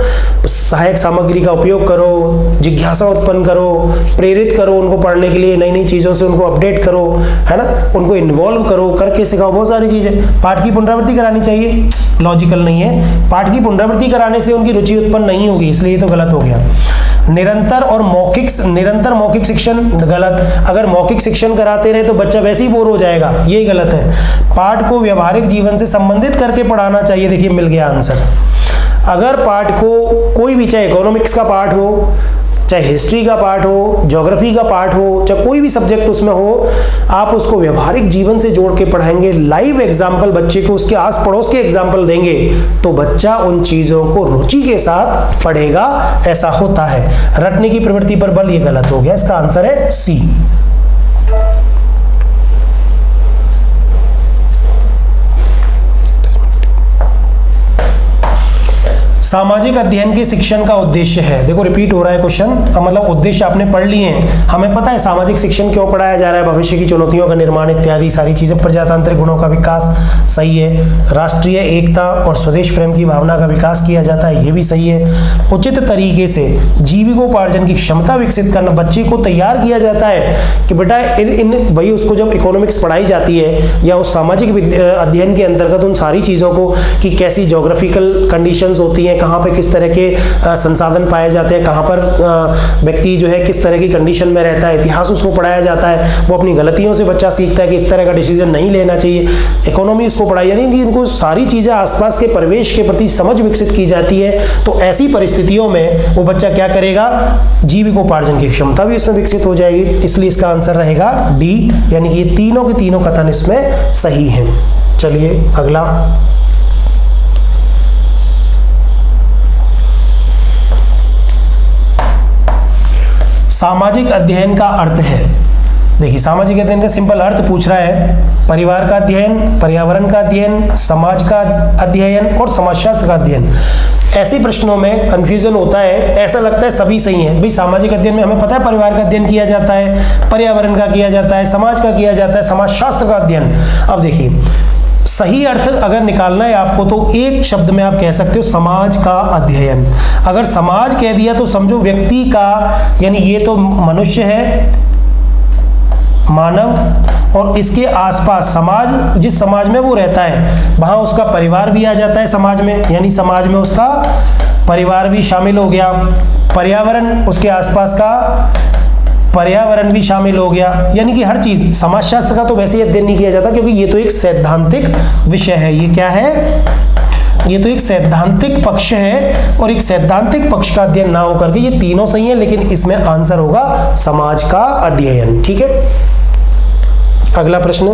सहायक सामग्री का उपयोग करो, जिज्ञासा उत्पन्न करो, प्रेरित करो उनको पढ़ने के लिए, नई नई चीज़ों से उनको अपडेट करो, है ना, उनको इन्वॉल्व करो, करके सिखाओ, बहुत सारी चीज़ें। पाठ की पुनरावृत्ति करानी चाहिए, लॉजिकल नहीं है, पाठ की पुनरावृत्ति कराने से उनकी रुचि उत्पन्न नहीं होगी, इसलिए तो गलत हो गया। निरंतर मौखिक शिक्षण गलत, अगर मौखिक शिक्षण कराते रहे तो बच्चा वैसे ही बोर हो जाएगा, यही गलत है। पाठ को व्यवहारिक जीवन से संबंधित करके पढ़ाना चाहिए, देखिए मिल गया आंसर। अगर पाठ को कोई भी, चाहे इकोनॉमिक्स का पाठ हो, चाहे हिस्ट्री का पाठ हो, ज्योग्राफी का पाठ हो, चाहे कोई भी सब्जेक्ट उसमें हो, आप उसको व्यवहारिक जीवन से जोड़ के पढ़ाएंगे, लाइव एग्जाम्पल बच्चे को उसके आस पड़ोस के एग्जाम्पल देंगे, तो बच्चा उन चीजों को रुचि के साथ पढ़ेगा, ऐसा होता है। रटने की प्रवृत्ति पर बल, ये गलत हो गया, इसका आंसर है सी। सामाजिक अध्ययन के शिक्षण का उद्देश्य है, देखो रिपीट हो रहा है क्वेश्चन, मतलब उद्देश्य आपने पढ़ लिए हैं, हमें पता है सामाजिक शिक्षण क्यों पढ़ाया जा रहा है, भविष्य की चुनौतियों का निर्माण इत्यादि सारी चीजें, प्रजातांत्रिक गुणों का विकास सही है, राष्ट्रीय एकता और स्वदेश प्रेम की भावना का विकास किया जाता है, ये भी सही है, उचित तरीके से जीविकोपार्जन की क्षमता विकसित करना, बच्चे को तैयार किया जाता है कि बेटा भाई उसको जब इकोनॉमिक्स पढ़ाई जाती है या उस सामाजिक अध्ययन के अंतर्गत उन सारी चीज़ों को कि कैसी जोग्राफिकल कंडीशंस होती हैं, कहाँ पे किस तरह के संसाधन पाए जाते हैं, कहाँ पर व्यक्ति जो है किस तरह की कंडीशन में रहता है, इतिहास उसको पढ़ाया जाता है, वो अपनी गलतियों से बच्चा सीखता है कि इस तरह का डिसीजन नहीं लेना चाहिए, इकोनॉमी उसको पढ़ाई, यानी कि इनको सारी चीज़ें आसपास के परिवेश के प्रति समझ विकसित की जाती है। तो ऐसी परिस्थितियों में वो बच्चा क्या करेगा, जीविकोपार्जन की क्षमता भी उसमें विकसित हो जाएगी, इसलिए इसका आंसर रहेगा डी, यानी कि ये तीनों के तीनों कथन इसमें सही हैं। चलिए अगला, सामाजिक अध्ययन का अर्थ है। देखिए सामाजिक अध्ययन का सिंपल अर्थ पूछ रहा है, परिवार का अध्ययन, पर्यावरण का अध्ययन, समाज का अध्ययन और समाजशास्त्र का अध्ययन। ऐसे प्रश्नों में कंफ्यूजन होता है, ऐसा लगता है सभी सही है। भाई सामाजिक अध्ययन में हमें पता है परिवार का अध्ययन किया जाता है, पर्यावरण का किया जाता है, समाज का किया जाता है, समाजशास्त्र का अध्ययन। अब देखिए सही अर्थ अगर निकालना है आपको तो एक शब्द में आप कह सकते हो समाज का अध्ययन। अगर समाज कह दिया तो समझो व्यक्ति का, यानी ये तो मनुष्य है, मानव, और इसके आसपास समाज, जिस समाज में वो रहता है वहां उसका परिवार भी आ जाता है समाज में, यानी समाज में उसका परिवार भी शामिल हो गया, पर्यावरण उसके आसपास का पर्यावरण भी शामिल हो गया, यानी कि हर चीज। समाजशास्त्र का तो वैसे ही अध्ययन नहीं किया जाता क्योंकि ये तो एक सैद्धांतिक विषय है। ये क्या है, ये तो एक सैद्धांतिक पक्ष है, और एक सैद्धांतिक पक्ष का अध्ययन ना होकर के ये तीनों सही है, लेकिन इसमें आंसर होगा समाज का अध्ययन। ठीक है, अगला प्रश्न,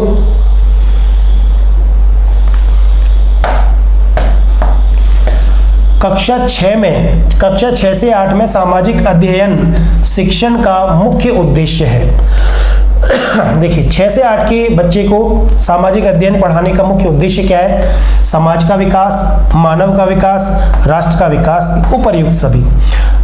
कक्षा 6 से 8 में सामाजिक अध्ययन शिक्षण का मुख्य उद्देश्य है। देखिए 6 से 8 के बच्चे को सामाजिक अध्ययन पढ़ाने का मुख्य उद्देश्य क्या है, समाज का विकास, मानव का विकास, राष्ट्र का विकास, उपर्युक्त सभी।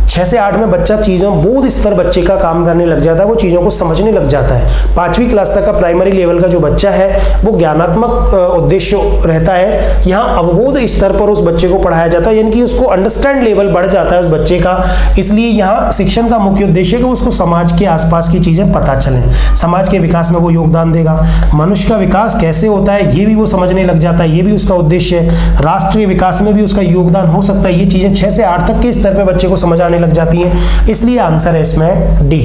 6 से 8 में बच्चा चीज़ों, बोध स्तर बच्चे का काम करने लग जाता है, वो चीज़ों को समझने लग जाता है। 5वीं क्लास तक का प्राइमरी लेवल का जो बच्चा है वो ज्ञानात्मक उद्देश्य रहता है, यहाँ अवबोध स्तर पर उस बच्चे को पढ़ाया जाता है, यानी कि उसको अंडरस्टैंड लेवल बढ़ जाता है उस बच्चे का। इसलिए यहाँ शिक्षण का मुख्य उद्देश्य है कि उसको समाज के आसपास की चीज़ें पता चलें, समाज के विकास में वो योगदान देगा। मनुष्य का विकास कैसे होता है ये भी वो समझने लग जाता है, ये भी उसका उद्देश्य है। राष्ट्र के विकास में भी उसका योगदान हो सकता है। ये चीज़ें 6 से 8 तक के स्तर पर बच्चे को समझ आने लग जाती हैं, इसलिए आंसर है इसमें डी।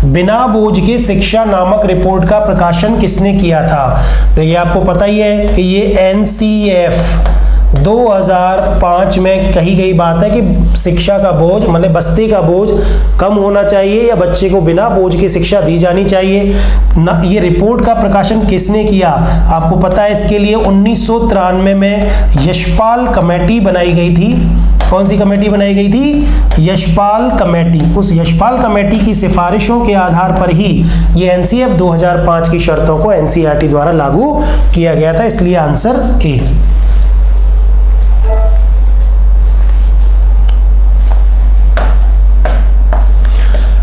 बिना बोझ के शिक्षा नामक रिपोर्ट का प्रकाशन किसने किया था? तो ये आपको पता ही है कि ये NCF 2005 में कही गई बात है कि शिक्षा का बोझ, मतलब बस्ते का बोझ कम होना चाहिए या बच्चे को बिना बोझ की शिक्षा दी जानी चाहिए ना। ये रिपोर्ट का प्रकाशन किसने किया आपको पता है? इसके लिए 1993 में यशपाल कमेटी बनाई गई थी। कौन सी कमेटी बनाई गई थी? यशपाल कमेटी। उस यशपाल कमेटी की सिफारिशों के आधार पर ही ये NCF 2005 की शर्तों को NCERT द्वारा लागू किया गया था, इसलिए आंसर ए।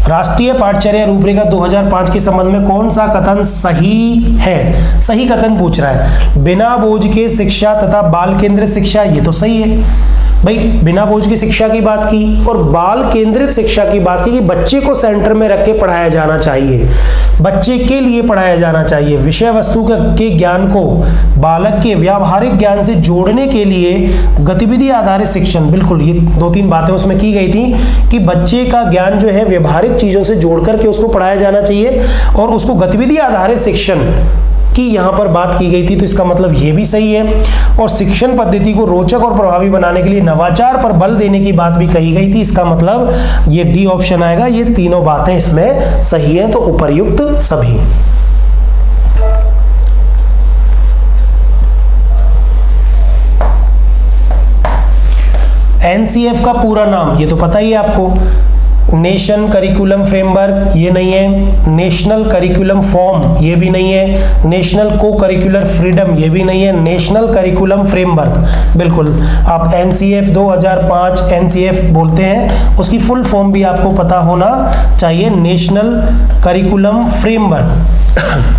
राष्ट्रीय पाठ्यचर्या रूपरेखा 2005 के संबंध में कौन सा कथन सही है? सही कथन पूछ रहा है। बिना बोझ के शिक्षा तथा बाल केंद्रित शिक्षा, ये तो सही है भाई। बिना बोझ की शिक्षा की बात की और बाल केंद्रित शिक्षा की बात की कि बच्चे को सेंटर में रख के पढ़ाया जाना चाहिए, बच्चे के लिए पढ़ाया जाना चाहिए। विषय वस्तु के ज्ञान को बालक के व्यावहारिक ज्ञान से जोड़ने के लिए गतिविधि आधारित शिक्षण, बिल्कुल ये 2-3 बातें उसमें की गई थी कि बच्चे का ज्ञान जो है व्यवहारिक चीजों से जोड़ करके उसको पढ़ाया जाना चाहिए और उसको गतिविधि आधारित शिक्षण की यहाँ पर बात की गई थी। तो इसका मतलब ये भी सही है। और शिक्षण पद्धति को रोचक और प्रभावी बनाने के लिए नवाचार पर बल देने की बात भी कही गई थी। इसका मतलब ये डी ऑप्शन आएगा। ये तीनों बातें इसमें सही हैं, तो उपर्युक्त सभी। एनसीएफ का पूरा नाम ये तो पता ही है आपको, नेशन करिकुलम फ्रेमवर्क, ये नहीं है। नेशनल करिकुलम फॉर्म, ये भी नहीं है। नेशनल को करिकुलर फ्रीडम, ये भी नहीं है। नेशनल करिकुलम फ्रेमवर्क, बिल्कुल आप एनसीएफ 2005 एनसीएफ बोलते हैं, उसकी फुल फॉर्म भी आपको पता होना चाहिए, नेशनल करिकुलम फ्रेमवर्क।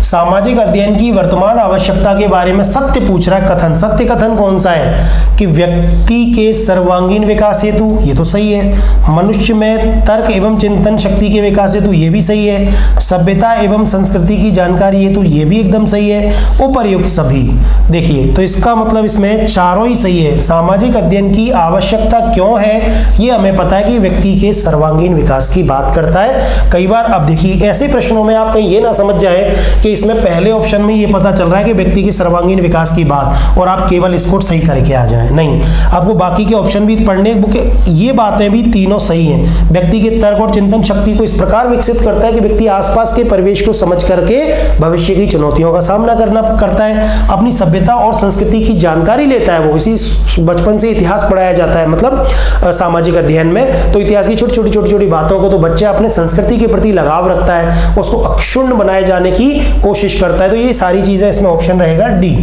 सामाजिक अध्ययन की वर्तमान आवश्यकता के बारे में सत्य पूछ रहा है कथन। सत्य कथन कौन सा है? कि व्यक्ति के सर्वांगीण विकास हेतु, ये तो सही है। मनुष्य में तर्क एवं चिंतन शक्ति के विकास हेतु, ये भी सही है। सभ्यता एवं संस्कृति की जानकारी हेतु, ये भी एकदम सही है। उपर्युक्त सभी। देखिए तो इसका मतलब इसमें चारों ही सही है। सामाजिक अध्ययन की आवश्यकता क्यों है? ये हमें पता है कि व्यक्ति के सर्वांगीण विकास की बात करता है। कई बार अब देखिए ऐसे प्रश्नों में आप कहीं ये ना समझ जाए कि इसमें पहले ऑप्शन में ये पता चल रहा है कि व्यक्ति के सर्वांगीण विकास की बात और आप केवल इसको सही करके आ जाएं। नहीं, आपको बाकी के ऑप्शन भी पढ़ने बुक, ये बातें भी तीनों सही हैं। व्यक्ति के तर्क और चिंतन शक्ति को इस प्रकार विकसित करता है कि व्यक्ति आसपास के परिवेश को समझ करके भविष्य की चुनौतियों का सामना करता है। अपनी सभ्यता और संस्कृति की जानकारी लेता है। वो इसी बचपन से इतिहास पढ़ाया जाता है, मतलब सामाजिक अध्ययन में। तो इतिहास की छोटी छोटी बातों को तो बच्चा अपने संस्कृति के प्रति लगाव रखता है, उसको अक्षुण्ण बनाए जाने की कोशिश करता है। तो ये सारी चीजें इसमें ऑप्शन रहेगा डी।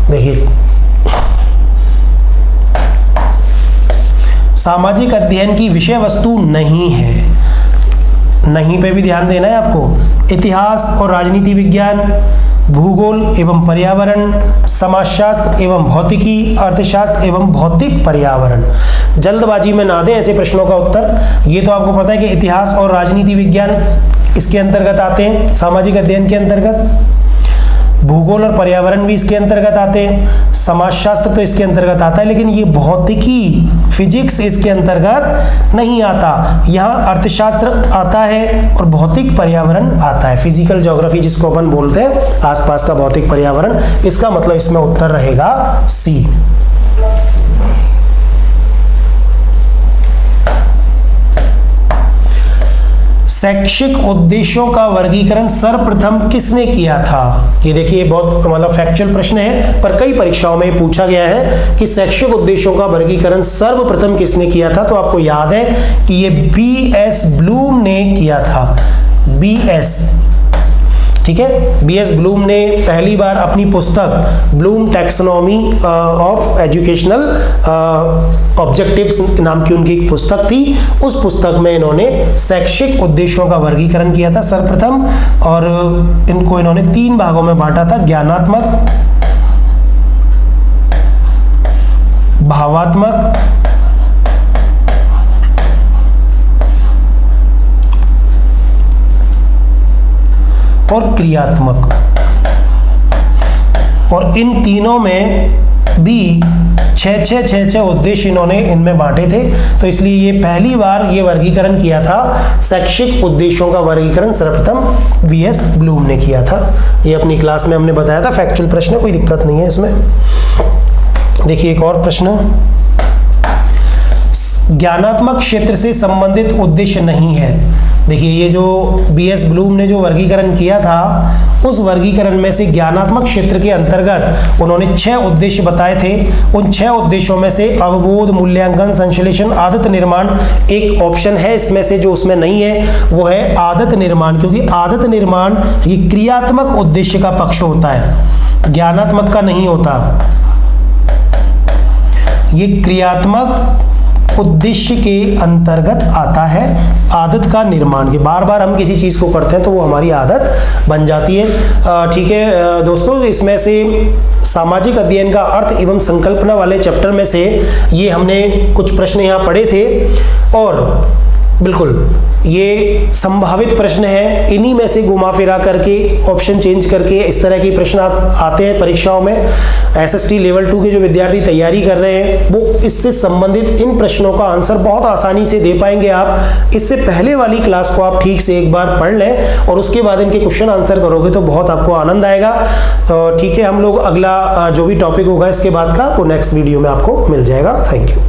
देखिए सामाजिक अध्ययन की विषय वस्तु नहीं है, नहीं पे भी ध्यान देना है आपको। इतिहास और राजनीति विज्ञान, भूगोल एवं पर्यावरण, समाजशास्त्र एवं भौतिकी, अर्थशास्त्र एवं भौतिक पर्यावरण। जल्दबाजी में ना दें ऐसे प्रश्नों का उत्तर। ये तो आपको पता है कि इतिहास और राजनीति विज्ञान इसके अंतर्गत आते हैं, सामाजिक अध्ययन के अंतर्गत। भूगोल और पर्यावरण भी इसके अंतर्गत आते हैं। समाजशास्त्र तो इसके अंतर्गत आता है, लेकिन ये भौतिकी, फिजिक्स इसके अंतर्गत नहीं आता। यहाँ अर्थशास्त्र आता है और भौतिक पर्यावरण आता है, फिजिकल ज्योग्राफी जिसको अपन बोलते हैं, आसपास का भौतिक पर्यावरण। इसका मतलब इसमें उत्तर रहेगा सी। शैक्षिक उद्देश्यों का वर्गीकरण सर्वप्रथम किसने किया था? ये देखिए बहुत मतलब फैक्चुअल प्रश्न है, पर कई परीक्षाओं में पूछा गया है कि शैक्षिक उद्देश्यों का वर्गीकरण सर्वप्रथम किसने किया था। तो आपको याद है कि ये बीएस ब्लूम ने किया था। बीएस, ठीक है, बीएस ब्लूम ने पहली बार अपनी पुस्तक Bloom taxonomy of educational objectives नाम की उनकी एक पुस्तक थी। उस पुस्तक में इन्होंने शैक्षिक उद्देश्यों का वर्गीकरण किया था सर्वप्रथम, और इनको इन्होंने 3 भागों में बांटा था: ज्ञानात्मक, भावात्मक और क्रियात्मक। और इन तीनों में भी 6 उद्देश्य इन्होंने इनमें बांटे थे। तो इसलिए ये पहली बार ये वर्गीकरण किया था, शैक्षिक उद्देश्यों का वर्गीकरण सर्वप्रथम बीएस ब्लूम ने किया था। ये अपनी क्लास में हमने बताया था, फैक्चुअल प्रश्न, कोई दिक्कत नहीं है इसमें। देखिए एक और प्रश्न, ज्ञानात्मक क्षेत्र से संबंधित उद्देश्य नहीं है। देखिए ये जो बीएस ब्लूम ने जो वर्गीकरण किया था, उस वर्गीकरण में से ज्ञानात्मक क्षेत्र के अंतर्गत उन्होंने 6 उद्देश्य बताए थे। उन 6 उद्देश्यों में से अवबोध, मूल्यांकन, संश्लेषण, आदत निर्माण एक ऑप्शन है इसमें से जो उसमें नहीं है, वो है आदत निर्माण, क्योंकि आदत निर्माण ये क्रियात्मक उद्देश्य का पक्ष होता है, ज्ञानात्मक का नहीं होता। ये क्रियात्मक उद्देश्य के अंतर्गत आता है आदत का निर्माण के। बार बार हम किसी चीज को करते हैं तो वो हमारी आदत बन जाती है। ठीक है दोस्तों, इसमें से सामाजिक अध्ययन का अर्थ एवं संकल्पना वाले चैप्टर में से ये हमने कुछ प्रश्न यहाँ पढ़े थे और बिल्कुल ये संभावित प्रश्न है। इन्हीं में से घुमा फिरा करके ऑप्शन चेंज करके इस तरह के प्रश्न आते हैं परीक्षाओं में। एसएसटी लेवल 2 के जो विद्यार्थी तैयारी कर रहे हैं वो इससे संबंधित इन प्रश्नों का आंसर बहुत आसानी से दे पाएंगे। आप इससे पहले वाली क्लास को आप ठीक से एक बार पढ़ लें और उसके बाद इनके क्वेश्चन आंसर करोगे तो बहुत आपको आनंद आएगा। तो ठीक है, हम लोग अगला जो भी टॉपिक होगा इसके बाद का वो नेक्स्ट वीडियो में आपको मिल जाएगा। Thank you.